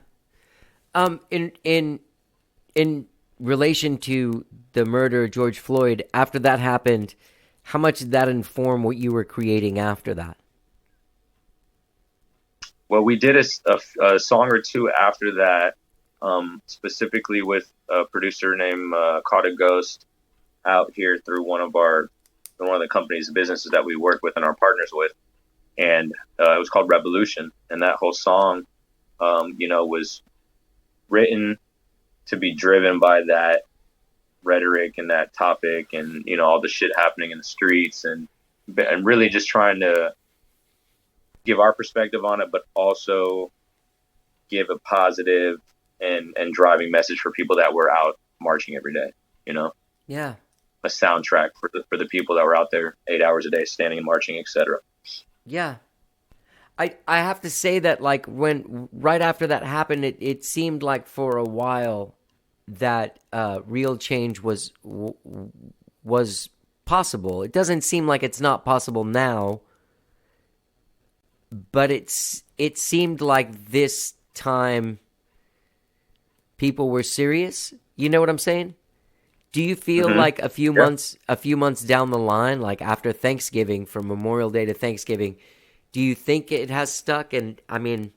In relation to the murder of George Floyd, after that happened, how much did that inform what you were creating after that? Well, we did a song or two after that, specifically with a producer named Caught a Ghost out here through one of the companies, businesses that we work with and are partners with. And it was called Revolution. And that whole song, was written to be driven by that rhetoric and that topic and, all the shit happening in the streets and really just trying to give our perspective on it, but also give a positive and driving message for people that were out marching every day, Yeah. A soundtrack for the people that were out there 8 hours a day, standing and marching, etc. Yeah. I have to say that, like, when right after that happened, it seemed like for a while that real change was possible. It doesn't seem like it's not possible now, but it seemed like this time people were serious. You know what I'm saying? Do you feel like a few months down the line, like after Thanksgiving, from Memorial Day to Thanksgiving, do you think it has stuck? And I mean,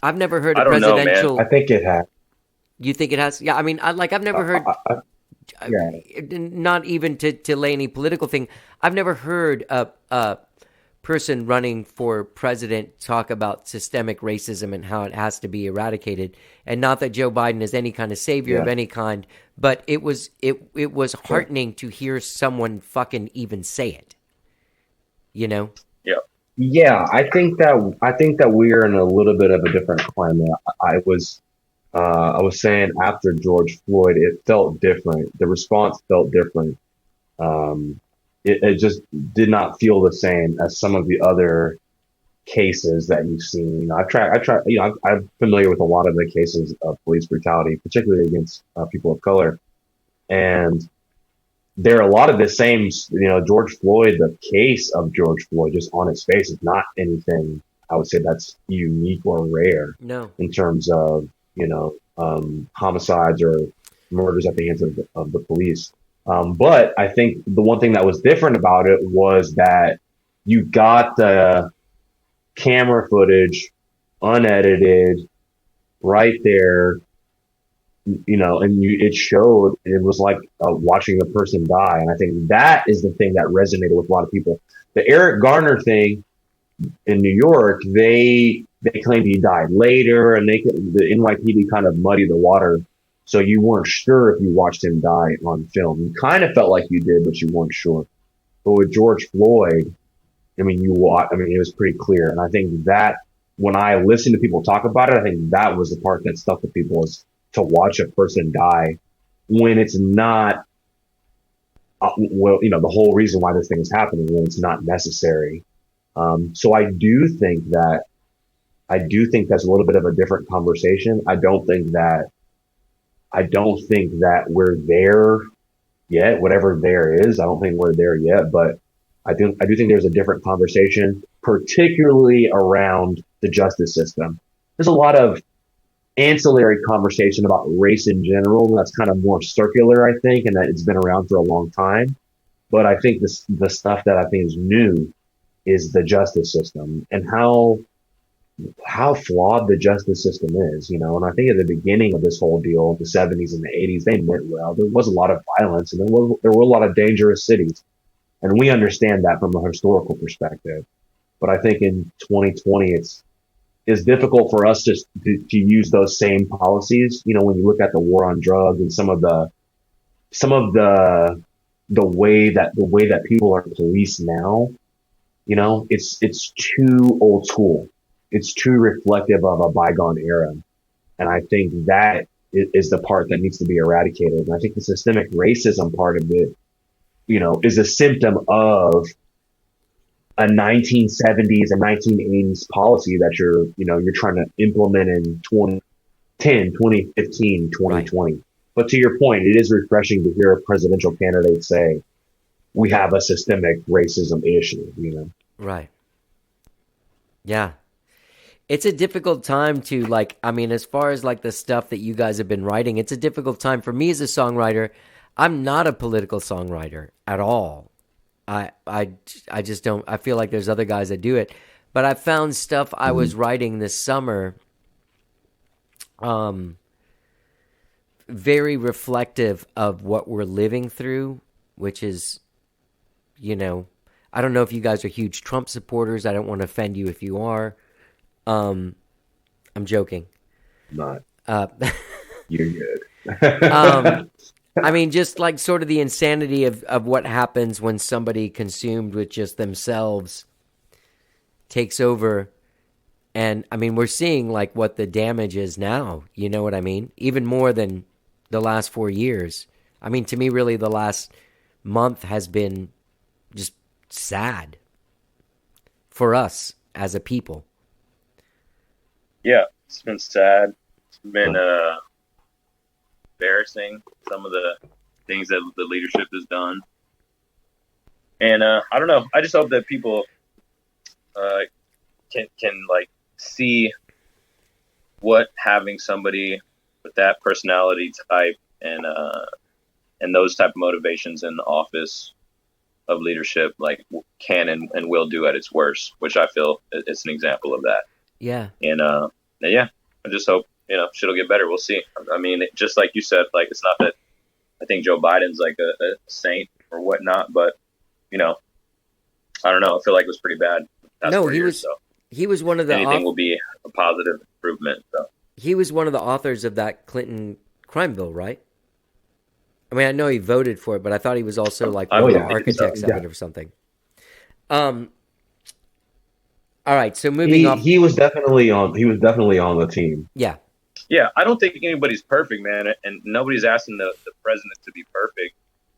I've never heard a presidential. I think it has. You think it has? Yeah, I mean, I've never heard. Not even to lay any political thing. I've never heard a person running for president talk about systemic racism and how it has to be eradicated. And not that Joe Biden is any kind of savior of any kind, but it was heartening to hear someone fucking even say it. Yeah. Yeah, I think that we're in a little bit of a different climate. I was saying after George Floyd, it felt different. The response felt different. It just did not feel the same as some of the other cases that you've seen. I'm familiar with a lot of the cases of police brutality, particularly against people of color, and there are a lot of the same. George Floyd, the case of George Floyd, just on its face, is not anything I would say that's unique or rare. No, in terms of homicides or murders at the hands of the police. But I think the one thing that was different about it was that you got the camera footage unedited right there, and it showed, it was like watching the person die. And I think that is the thing that resonated with a lot of people. The Eric Garner thing in New York, they claimed he died later, and the NYPD kind of muddied the water. So you weren't sure if you watched him die on film. You kind of felt like you did, but you weren't sure. But with George Floyd, it was pretty clear. And I think that when I listened to people talk about it, I think that was the part that stuck with people, is to watch a person die when it's not, the whole reason why this thing is happening, when it's not necessary. So I do think that's a little bit of a different conversation. I don't think that we're there yet, whatever there is. I don't think we're there yet, but I do think there's a different conversation, particularly around the justice system. There's a lot of ancillary conversation about race in general. That's kind of more circular, I think, and that it's been around for a long time. But I think the stuff that I think is new is the justice system and how flawed the justice system is, and I think at the beginning of this whole deal, the 70s and the 80s, they meant well. There was a lot of violence, and there were a lot of dangerous cities. And we understand that from a historical perspective. But I think in 2020, it's difficult for us to use those same policies. When you look at the war on drugs and some of the some of the way that people are policed now, it's too old school. It's too reflective of a bygone era. And I think that is the part that needs to be eradicated. And I think the systemic racism part of it, is a symptom of a 1970s and 1980s policy that you're trying to implement in 2010, 2015, 2020. Right. But to your point, it is refreshing to hear a presidential candidate say, we have a systemic racism issue, Right. Yeah. It's a difficult time to as far as the stuff that you guys have been writing, it's a difficult time for me as a songwriter. I'm not a political songwriter at all. I just don't. I feel like there's other guys that do it, but I found stuff I was writing this summer, very reflective of what we're living through, which is, I don't know if you guys are huge Trump supporters. I don't want to offend you if you are. I'm joking. Not. You're good. Just sort of the insanity of what happens when somebody consumed with just themselves takes over. And we're seeing what the damage is now. You know what I mean? Even more than the last 4 years. To me, really, the last month has been just sad for us as a people. Yeah, it's been sad. It's been embarrassing, some of the things that the leadership has done. And I don't know. I just hope that people can see what having somebody with that personality type and those type of motivations in the office of leadership can and will do at its worst, which I feel it's an example of that. Yeah. And I just hope shit'll get better. We'll see. Just like you said, it's not that I think Joe Biden's a saint or whatnot, but I don't know. I feel like it was pretty bad. No, he was one of the anything will be a positive improvement. So he was one of the authors of that Clinton crime bill, right? I know he voted for it, but I thought he was also one of the architects of it or something. All right, so moving on. He was definitely on the team. Yeah. Yeah, I don't think anybody's perfect, man, and nobody's asking the president to be perfect,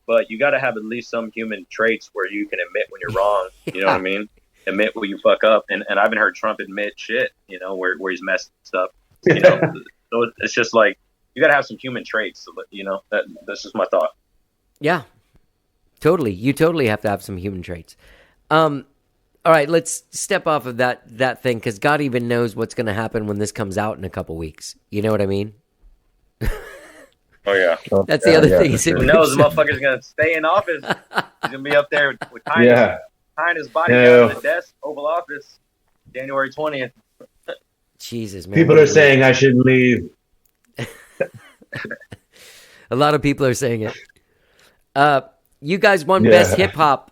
but you got to have at least some human traits where you can admit when you're wrong. You know what I mean? Admit when you fuck up, and I haven't heard Trump admit shit. Where he's messed up. So it's just you got to have some human traits. That's just my thought. Yeah, totally. You totally have to have some human traits. All right, let's step off of that thing, because God even knows what's going to happen when this comes out in a couple weeks. You know what I mean? Oh, yeah. That's the other thing. Who knows? The motherfucker's going to stay in office. He's going to be up there with tying his body down to the desk, Oval Office, January 20th. Jesus, man. People are saying I shouldn't leave. A lot of people are saying it. You guys won Best Hip Hop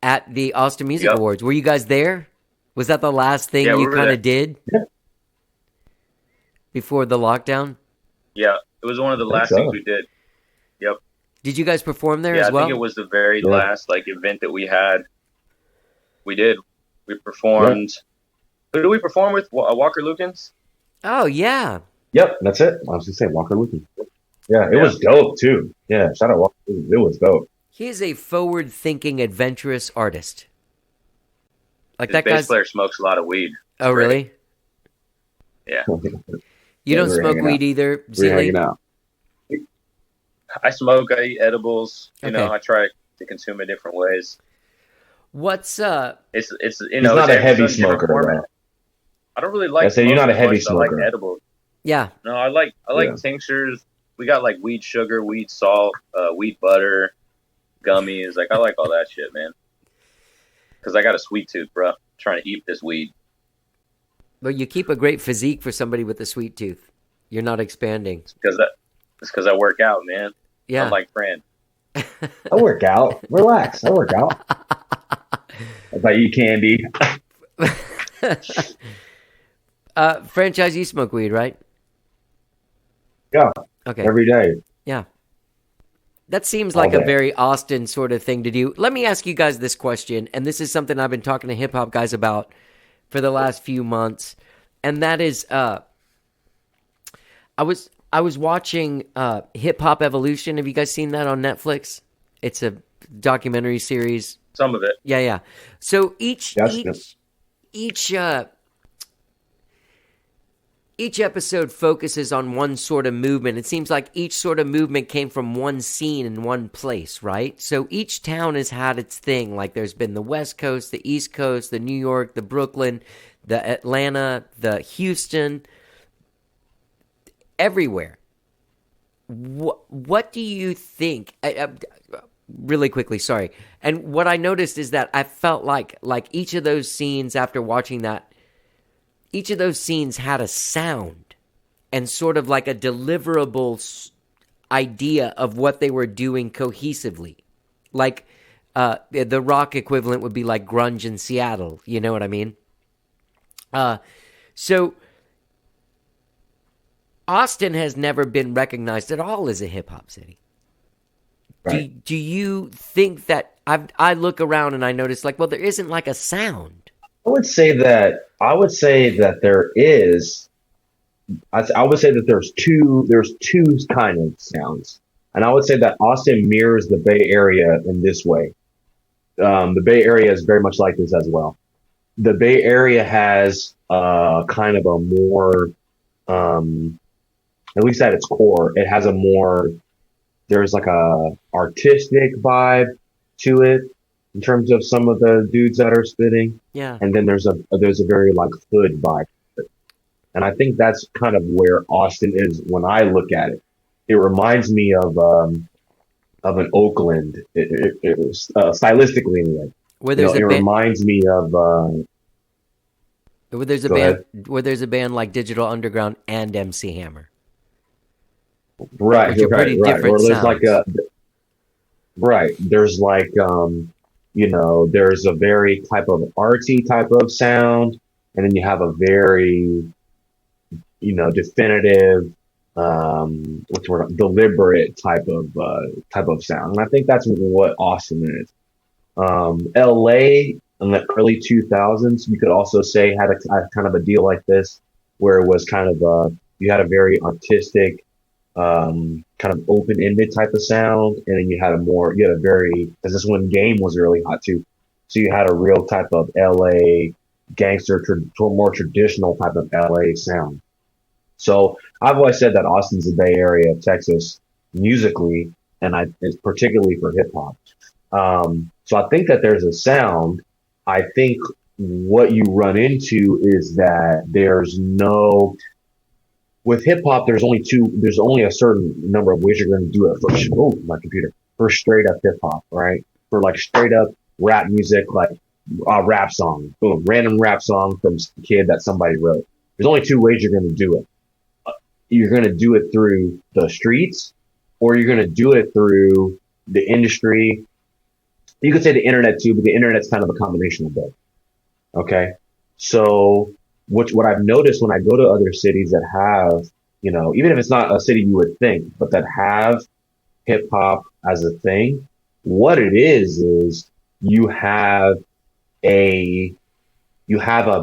at the Austin Music Awards. Were you guys there? Was that the last thing you kind of did before the lockdown? Yeah, it was one of the last things we did. Yep. Did you guys perform there as well? I think it was the very last event that we had. We did. We performed. Who did we perform with? Walker Lukens? Oh, yeah. Yep, that's it. I was going to say Walker Lukens. Yeah, it was dope, too. Yeah, shout out Walker Lukens. It was dope. He is a forward-thinking, adventurous artist. His bass player smokes a lot of weed. Oh, really? Yeah. You don't smoke weed either, Zealy? I smoke. I eat edibles. You know, I try to consume it different ways. What's It's He's not a heavy smoker, right? I don't really like. I say you're not a heavy smoker. I like edibles. Yeah. No, I like tinctures. We got weed sugar, weed salt, weed butter, gummies. I like all that shit, man. Because I got a sweet tooth, bro. Trying to eat this weed. But you keep a great physique for somebody with a sweet tooth. You're not expanding. It's because I work out, man. Yeah. I'm like Fran. I work out. Relax. I work out. I buy you candy. Franchise, you smoke weed, right? Yeah. Okay. Every day. Yeah. That seems all like a day. very Austin sort of thing to do. Let me ask you guys this question, and this is something I've been talking to hip hop guys about for the last few months, and that is, I was watching Hip Hop Evolution. Have you guys seen that on Netflix? It's a documentary series. Some of it. Yeah. So each episode focuses on one sort of movement. It seems like each sort of movement came from one scene in one place, right? So each town has had its thing. Like there's been the West Coast, the East Coast, the New York, the Brooklyn, the Atlanta, the Houston, everywhere. What do you think? Really quickly, sorry. And what I noticed is that I felt like each of those scenes after watching that, each of those scenes had a sound and sort of like a deliverable idea of what they were doing cohesively. Like the rock equivalent would be like grunge in Seattle. You know what I mean? So Austin has never been recognized at all as a hip-hop city. Right. Do you think that I look around and I notice like, well, there isn't like a sound. I would say that there is. I would say that there's two kind of sounds, and I would say that Austin mirrors the Bay Area in this way. The Bay Area is very much like this as well. The Bay Area has kind of a more, at least at its core, it has a more. There's like a artistic vibe to it in terms of some of the dudes that are spitting. Yeah. And then there's a very like hood vibe. And I think that's kind of where Austin is when I look at it. It reminds me of an Oakland, it was, stylistically anyway. Where there's a band, reminds me of where there's a go band ahead. where there's a band like Digital Underground and MC Hammer. Right, Which are pretty different Or there's like sounds. there's like there's a very type of arty type of sound, and then you have a very definitive deliberate type of sound. And I think that's what Austin is. LA in the early 2000s, you could also say had a kind of a deal like this, where it was kind of you had a very artistic, kind of open-ended type of sound, and then you had a very, because this when game was really hot too, so you had a real type of LA gangster, more traditional type of LA sound. So I've always said that Austin's the Bay Area of Texas musically, and it's particularly for hip hop. So I think that there's a sound. I think what you run into is that with hip hop, there's only a certain number of ways you're going to do it for straight up hip hop, right? For like straight up rap music, like a rap song, boom, random rap song from a kid that somebody wrote. There's only two ways you're going to do it. You're going to do it through the streets, or you're going to do it through the industry. You could say the internet too, but the internet's kind of a combination of both. Okay. So what I've noticed when I go to other cities that have, even if it's not a city you would think, but that have hip hop as a thing, what it is you have a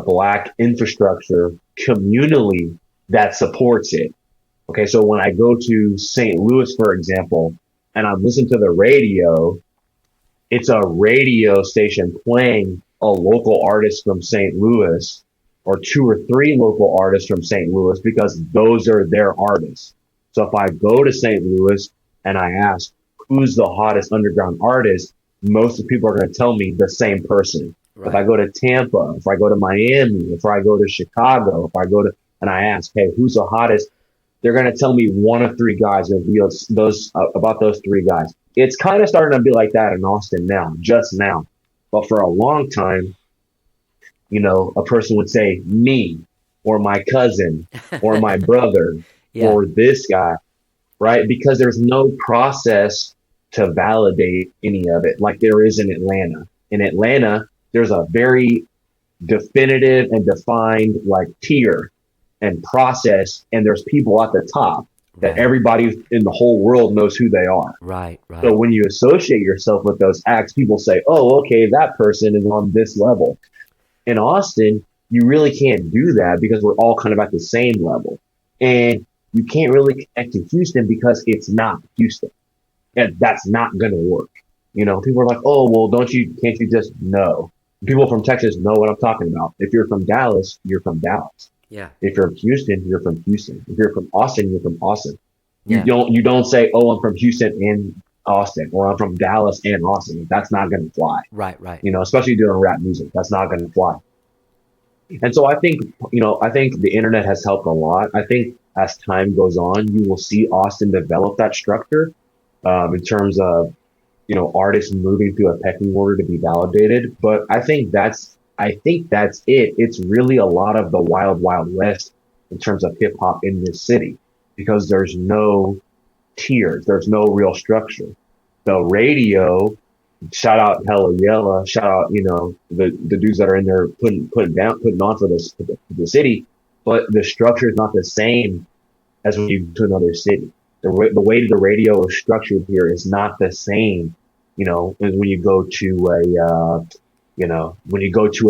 black infrastructure communally that supports it. Okay. So when I go to St. Louis, for example, and I listen to the radio, it's a radio station playing a local artist from St. Louis, or two or three local artists from St. Louis, because those are their artists. So if I go to St. Louis and I ask who's the hottest underground artist, most of the people are going to tell me the same person. Right. If I go to Tampa, if I go to Miami, if I go to Chicago, and I ask, hey, who's the hottest? They're going to tell me one of three guys, and about those three guys. It's kind of starting to be like that in Austin just now. But for a long time, a person would say me, or my cousin, or my brother, Yeah. or this guy, right? Because there's no process to validate any of it like there is in Atlanta. In Atlanta, there's a very definitive and defined like tier and process, and there's people at the top. that Right. everybody in the whole world knows who they are. Right. Right. So when you associate yourself with those acts, people say, "Oh, okay, that person is on this level." In Austin, you really can't do that because we're all kind of at the same level. And you can't really connect to Houston because it's not Houston. And that's not going to work. People are like, "Oh, well, can't you just know?" People from Texas know what I'm talking about. If you're from Dallas, you're from Dallas. Yeah. If you're from Houston, you're from Houston. If you're from Austin, you're from Austin. Yeah. You don't say, "Oh, I'm from Houston and Austin," or "I'm from Dallas and Austin." That's not going to fly. Right. Right. Especially doing rap music. That's not going to fly. And so I think the internet has helped a lot. I think as time goes on, you will see Austin develop that structure in terms of, artists moving through a pecking order to be validated. But I think that's it. It's really a lot of the wild, wild west in terms of hip hop in this city because there's no tiers. There's no real structure. The radio, shout out Hella Yella, shout out, the dudes that are in there putting on for the city, but the structure is not the same as when you go to another city. The way the radio is structured here is not the same, as when you go to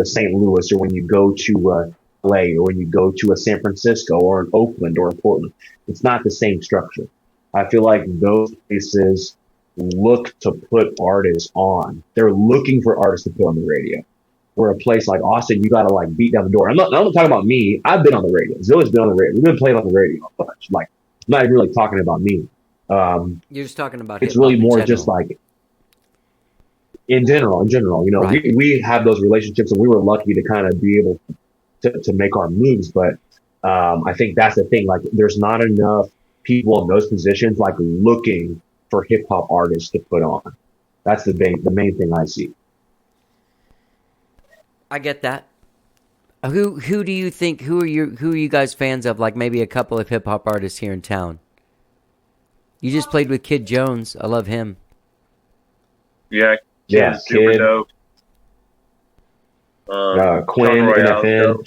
a St. Louis or when you go to LA or when you go to a San Francisco or an Oakland or a Portland. It's not the same structure. I feel like those places look to put artists on. They're looking for artists to put on the radio. Where a place like Austin, you gotta like beat down the door. I'm not talking about me. I've been on the radio. Zoe's been on the radio. We've been playing on the radio a bunch. Like, I'm not even really talking about me. You're just talking about it's hip-hop really in more general. just like in general, Right. we have those relationships and we were lucky to kind of be able to make our moves. But I think that's the thing. Like, there's not enough people in those positions like looking for hip hop artists to put on. That's the main thing I see. I get that. Who do you think? Who are you guys fans of? Like maybe a couple of hip hop artists here in town. You just played with Kid Jones. I love him. Yeah, Yeah, super Kid. dope. Quinn, Sean Royale, NFN. dope.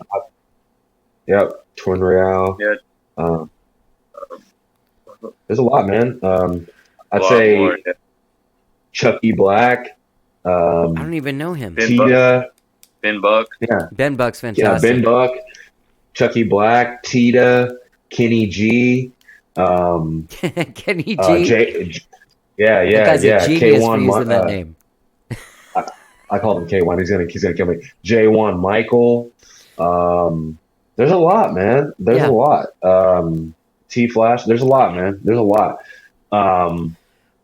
Yep, Twin Royale. Yeah. There's a lot, man. I'd A lot say more, yeah. Chucky Black, I don't even know him. Ben Tita, Ben Buck. yeah, Ben Buck's yeah, fantastic. Ben Buck, Chucky Black, Tita, Kenny G, Kenny G. Yeah, That guy's a genius for K1, using that name. I called him K1. He's gonna kill me. J1 Michael. There's a lot, man. There's Yeah. a lot. T Flash. There's a lot, man. There's a lot.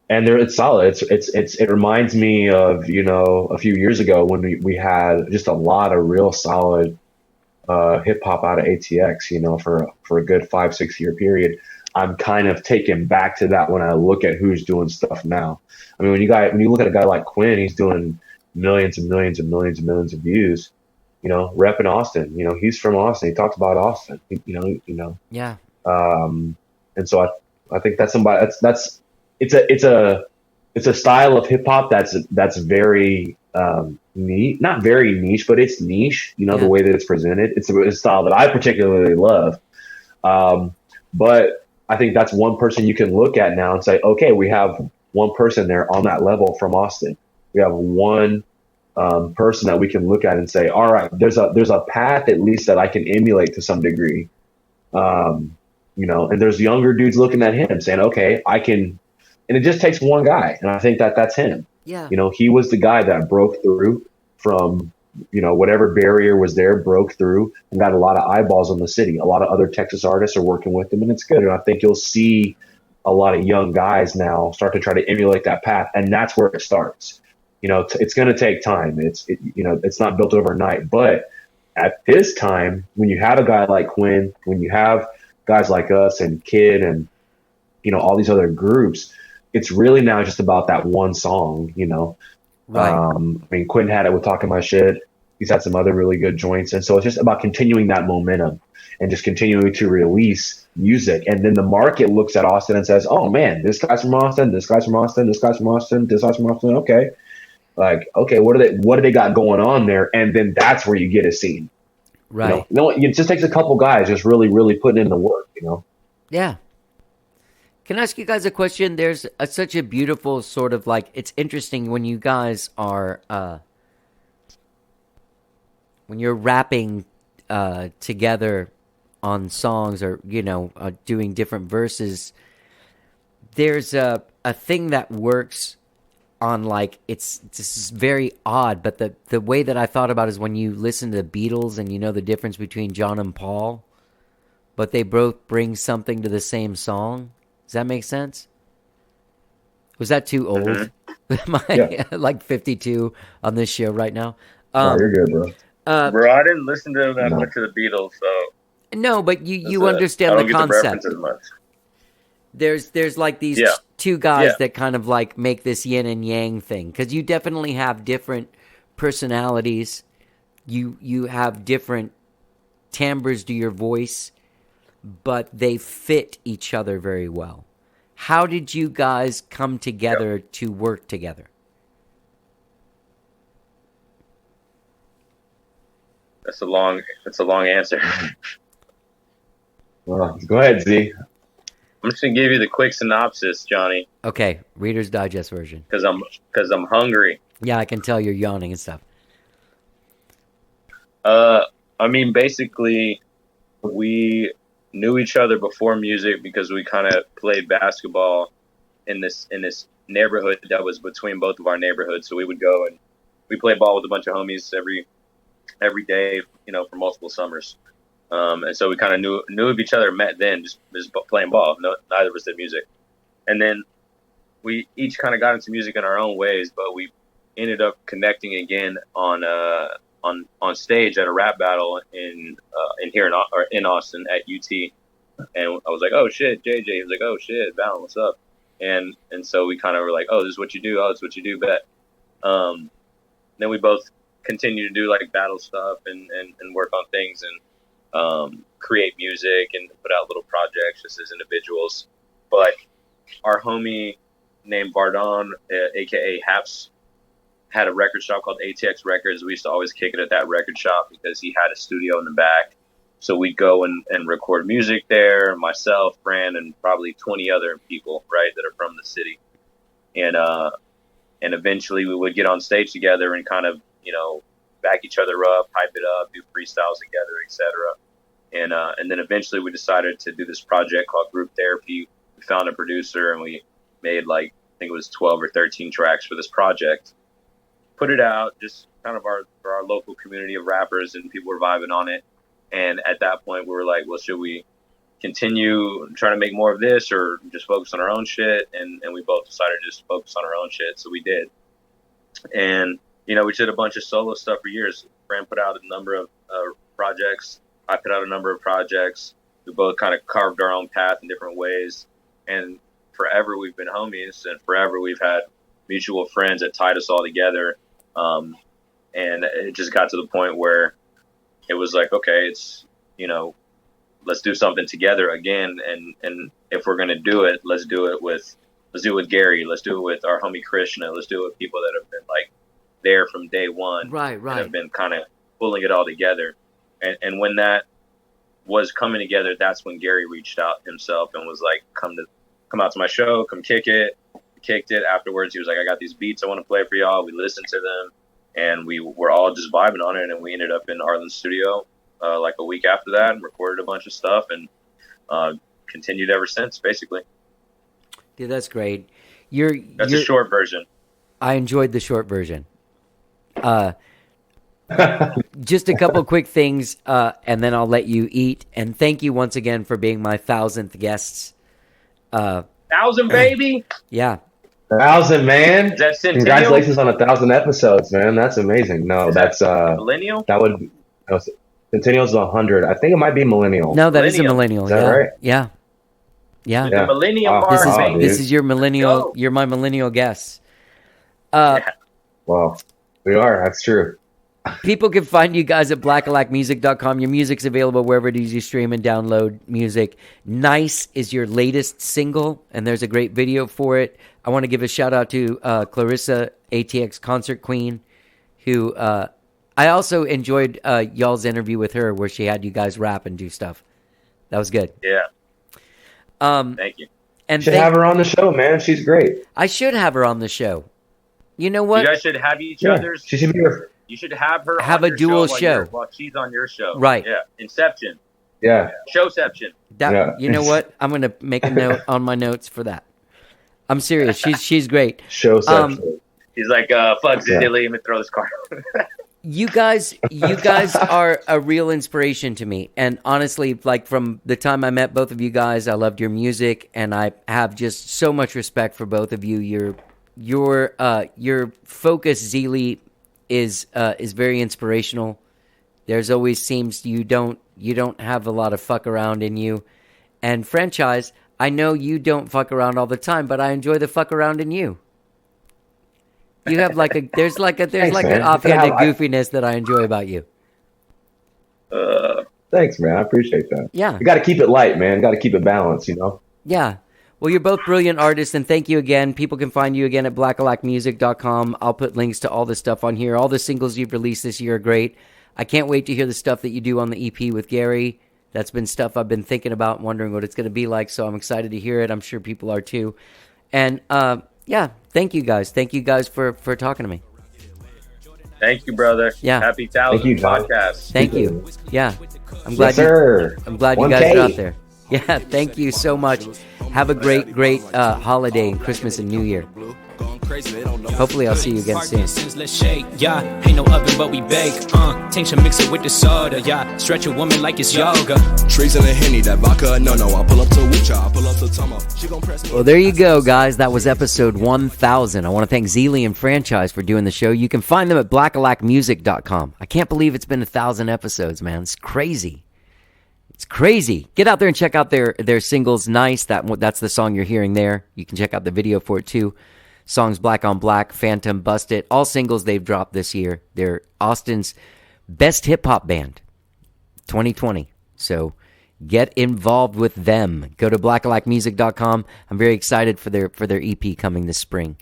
And it's solid. It reminds me of, a few years ago when we had just a lot of real solid hip hop out of ATX, for a good 5-6 year period. I'm kind of taken back to that when I look at who's doing stuff now. I mean, when you look at a guy like Quinn, he's doing millions and millions and millions and millions of views, repping Austin. He's from Austin. He talks about Austin, Yeah. and so I think that's somebody it's a style of hip hop that's very niche, not very niche, but it's niche. Yeah. The way that it's presented. It's a style that I particularly love. But I think that's one person you can look at now and say, okay, we have one person there on that level from Austin. We have one person that we can look at and say, all right, there's a path at least that I can emulate to some degree. And there's younger dudes looking at him saying, okay, I can, and it just takes one guy. And I think that's him. Yeah. He was the guy that broke through from, whatever barrier was there, broke through and got a lot of eyeballs on the city. A lot of other Texas artists are working with him, and it's good. And I think you'll see a lot of young guys now start to try to emulate that path. And that's where it starts. It's going to take time. It's not built overnight, but at this time, when you have a guy like Quinn, when you have guys like us and Kid and, all these other groups, it's really now just about that one song, Right. Quinn had it with Talking My Shit. He's had some other really good joints. And so it's just about continuing that momentum and just continuing to release music. And then the market looks at Austin and says, oh man, this guy's from Austin, this guy's from Austin, this guy's from Austin, this guy's from Austin. Okay. Okay, what do they got going on there? And then that's where you get a scene. Right. It just takes a couple guys just really, really putting in the work, Yeah. Can I ask you guys a question? There's such a beautiful sort of like, it's interesting when you guys are, when you're rapping together on songs or, doing different verses, there's a thing that works on like, this is very odd, but the way that I thought about is when you listen to the Beatles and you know the difference between John and Paul, but they both bring something to the same song. Does that make sense? Was that too old? Am I like 52 on this show right now? No, you're good, bro. Bro, I didn't listen to that much of the Beatles, so no, but you understand the concept. The much. There's like these two guys that kind of like make this yin and yang thing, because you definitely have different personalities. You have different timbres to your voice, but they fit each other very well. How did you guys come together to work together? That's a long answer. Well, go ahead, Z. I'm just gonna give you the quick synopsis, Johnny. Okay, Reader's Digest version. Because I'm hungry. Yeah, I can tell you're yawning and stuff. I mean, basically, we knew each other before music because we kind of played basketball in this neighborhood that was between both of our neighborhoods. So we would go and we played ball with a bunch of homies every day, for multiple summers. And so we kind of knew of each other, met then, just playing ball. No, neither of us did music. And then we each kind of got into music in our own ways, but we ended up connecting again on stage at a rap battle in Austin at UT. And I was like, oh shit, JJ. He was like, oh shit, Val, what's up? And so we kind of were like, oh, this is what you do. Oh, this is what you do, bet. Then we both continue to do like battle stuff and work on things and create music and put out little projects just as individuals. But our homie named Bardon, aka Haps, had a record shop called ATX Records. We used to always kick it at that record shop because he had a studio in the back. So we'd go and record music there, myself, Fran, and probably 20 other people, right, that are from the city. And eventually we would get on stage together and kind of, back each other up, hype it up, do freestyles together, etc. And then eventually we decided to do this project called Group Therapy. We found a producer and we made I think it was 12 or 13 tracks for this project. Put it out, just kind of for our local community of rappers, and people were vibing on it. And at that point, we were like, well, should we continue trying to make more of this or just focus on our own shit? And we both decided to just focus on our own shit. So we did. And, we did a bunch of solo stuff for years. Fran put out a number of projects. I put out a number of projects. We both kind of carved our own path in different ways. And forever we've been homies, and forever we've had mutual friends that tied us all together. And it just got to the point where it was like, okay, it's, let's do something together again. And if we're going to do it, let's do it with Gary. Let's do it with our homie Krishna. Let's do it with people that have been there from day one. Right. And have been kind of pulling it all together. And when that was coming together, that's when Gary reached out himself and was like, come out to my show, come kick it. Kicked it. Afterwards, he was like, I got these beats I want to play for y'all. We listened to them and we were all just vibing on it. And we ended up in Arlen's studio a week after that and recorded a bunch of stuff and continued ever since, basically. Dude, that's great. That's a short version. I enjoyed the short version. Just a couple quick things, and then I'll let you eat. And thank you once again for being my 1,000th guests. 1,000, baby. Yeah. 1,000, man. Is that Centennial? Congratulations on 1,000 episodes, man. That's amazing. No, that's Millennial? Centennial's 100. I think it might be Millennial. No, that is a millennial. Is that right? Yeah. The Millennium Wow. Bar. This is your millennial. Go. You're my millennial guest. Well, we are. That's true. People can find you guys at blackillacmusic.com. Your music's available wherever it is you stream and download music. Nice is your latest single, and there's a great video for it. I want to give a shout out to Clarissa, ATX Concert Queen, who I also enjoyed y'all's interview with her where she had you guys rap and do stuff. That was good. Yeah. Thank you. And should have her on the show, man. She's great. I should have her on the show. You know what? You guys should have each other's. She should be here. You should have her Have on a your dual show show. while she's on your show. Right. Yeah. Inception. Yeah. Showception. You know what? I'm gonna make a note on my notes for that. I'm serious. She's great. Showception. He's like, fuck Zilly, let me throw this card. You guys are a real inspiration to me. And honestly, like from the time I met both of you guys, I loved your music, and I have just so much respect for both of you. Your focus, Zeely, is very inspirational. There's always seems you don't have a lot of fuck around in you. And Franchise, I know you don't fuck around all the time, but I enjoy the fuck around in you. You have there's an offhanded goofiness that I enjoy about you. Thanks, man. I appreciate that. Yeah. You got to keep it light, man. Got to keep it balanced, you know? Yeah. Well, you're both brilliant artists, and thank you again. People can find you again at blackillacmusic.com. I'll put links to all the stuff on here. All the singles you've released this year are great. I can't wait to hear the stuff that you do on the EP with Gary. That's been stuff I've been thinking about, wondering what it's going to be like, so I'm excited to hear it. I'm sure people are too. And, yeah, thank you guys. Thank you guys for talking to me. Thank you, brother. Yeah. Happy 1,000 podcast. Thank you. Yeah. I'm glad I'm glad you guys are out there. Yeah, thank you so much. Have a great holiday and Christmas and New Year. Hopefully I'll see you again soon. Let's shake, yeah. Ain't no oven, but we bake. Tension mix it with the soda, yeah. Stretch a woman like it's yoga. Trees in a Henny, that vodka, no. I pull up to Wicha, I pull up to Tomo. She gon' press me. Well, there you go, guys. That was episode 1000. I want to thank Zeely and Franchise for doing the show. You can find them at blackillacmusic.com. I can't believe it's been 1,000 episodes, man. It's crazy. It's crazy. Get out there and check out their singles. Nice. That's the song you're hearing there. You can check out the video for it too. Songs Black on Black, Phantom, Bust It. All singles they've dropped this year. They're Austin's best hip-hop band, 2020. So get involved with them. Go to blackillacmusic.com. I'm very excited for their EP coming this spring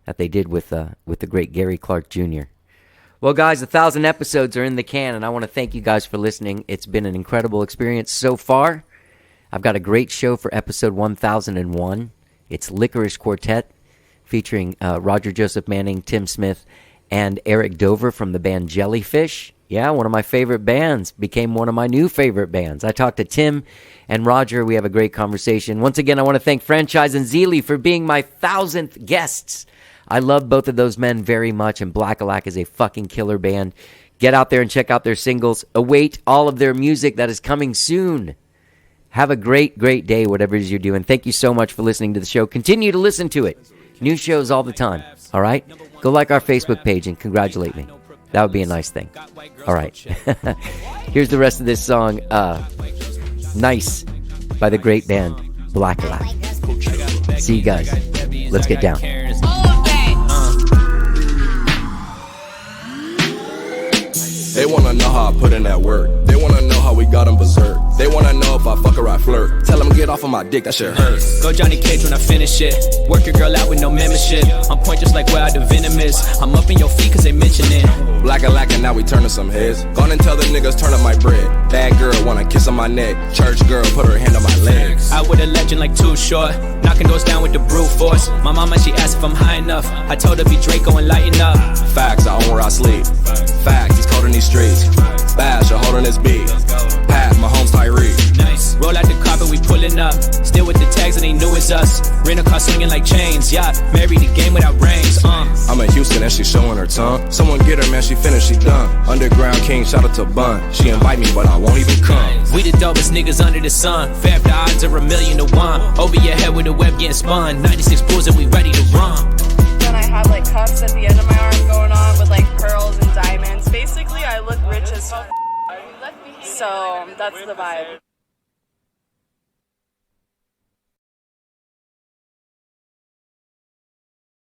that they did with the great Gary Clark Jr. Well, guys, 1,000 episodes are in the can, and I want to thank you guys for listening. It's been an incredible experience so far. I've got a great show for episode 1001. It's Licorice Quartet, featuring Roger Joseph Manning, Tim Smith, and Eric Dover from the band Jellyfish. Yeah, one of my favorite bands. Became one of my new favorite bands. I talked to Tim and Roger. We have a great conversation. Once again, I want to thank Franchise and Zeely for being my 1,000th guests. I love both of those men very much, and Blackillac is a fucking killer band. Get out there and check out their singles. Await all of their music that is coming soon. Have a great, great day, whatever it is you're doing. Thank you so much for listening to the show. Continue to listen to it. New shows all the time, all right? Go like our Facebook page and congratulate me. That would be a nice thing. All right. Here's the rest of this song, Nice, by the great band Blackillac. See you guys. Let's get down. They wanna know how I put in that work. They wanna know how we got them berserk. They wanna know if I fuck or I flirt. Tell them get off of my dick, that shit hurts. Go Johnny Cage when I finish it. Work your girl out with no membership. I'm point just like where the venom is. I'm up in your feet cause they mention it. Blackillac and now we turning some heads. Gone and tell the niggas turn up my bread. Bad girl wanna kiss on my neck. Church girl put her hand on my legs. I with a legend like Too Short. Knocking doors down with the brute force. My mama she asked if I'm high enough. I told her be Draco and lighten up. Facts, I own where I sleep. Facts, it's cold in these streets. Bash, you're holding this beat. Pat, my home's Tyree. Nice. Roll out the carpet, we pulling up. Still with the tags and they knew it's us. Rent a car swinging like chains. Yeah, married the game without rings. I'm in Houston and she showing her tongue. Someone get her, man, she finished, she done. Underground king, shout out to Bun. She invite me, but I won't even come. We the dopest niggas under the sun. Fair the odds are 1,000,000 to 1. Over your head with the web getting spun. 96 bulls and we ready to run. Then I have like cuffs at the end of my arm going on with like pearls and diamonds. Basically, I look rich as fuck. So that's the vibe.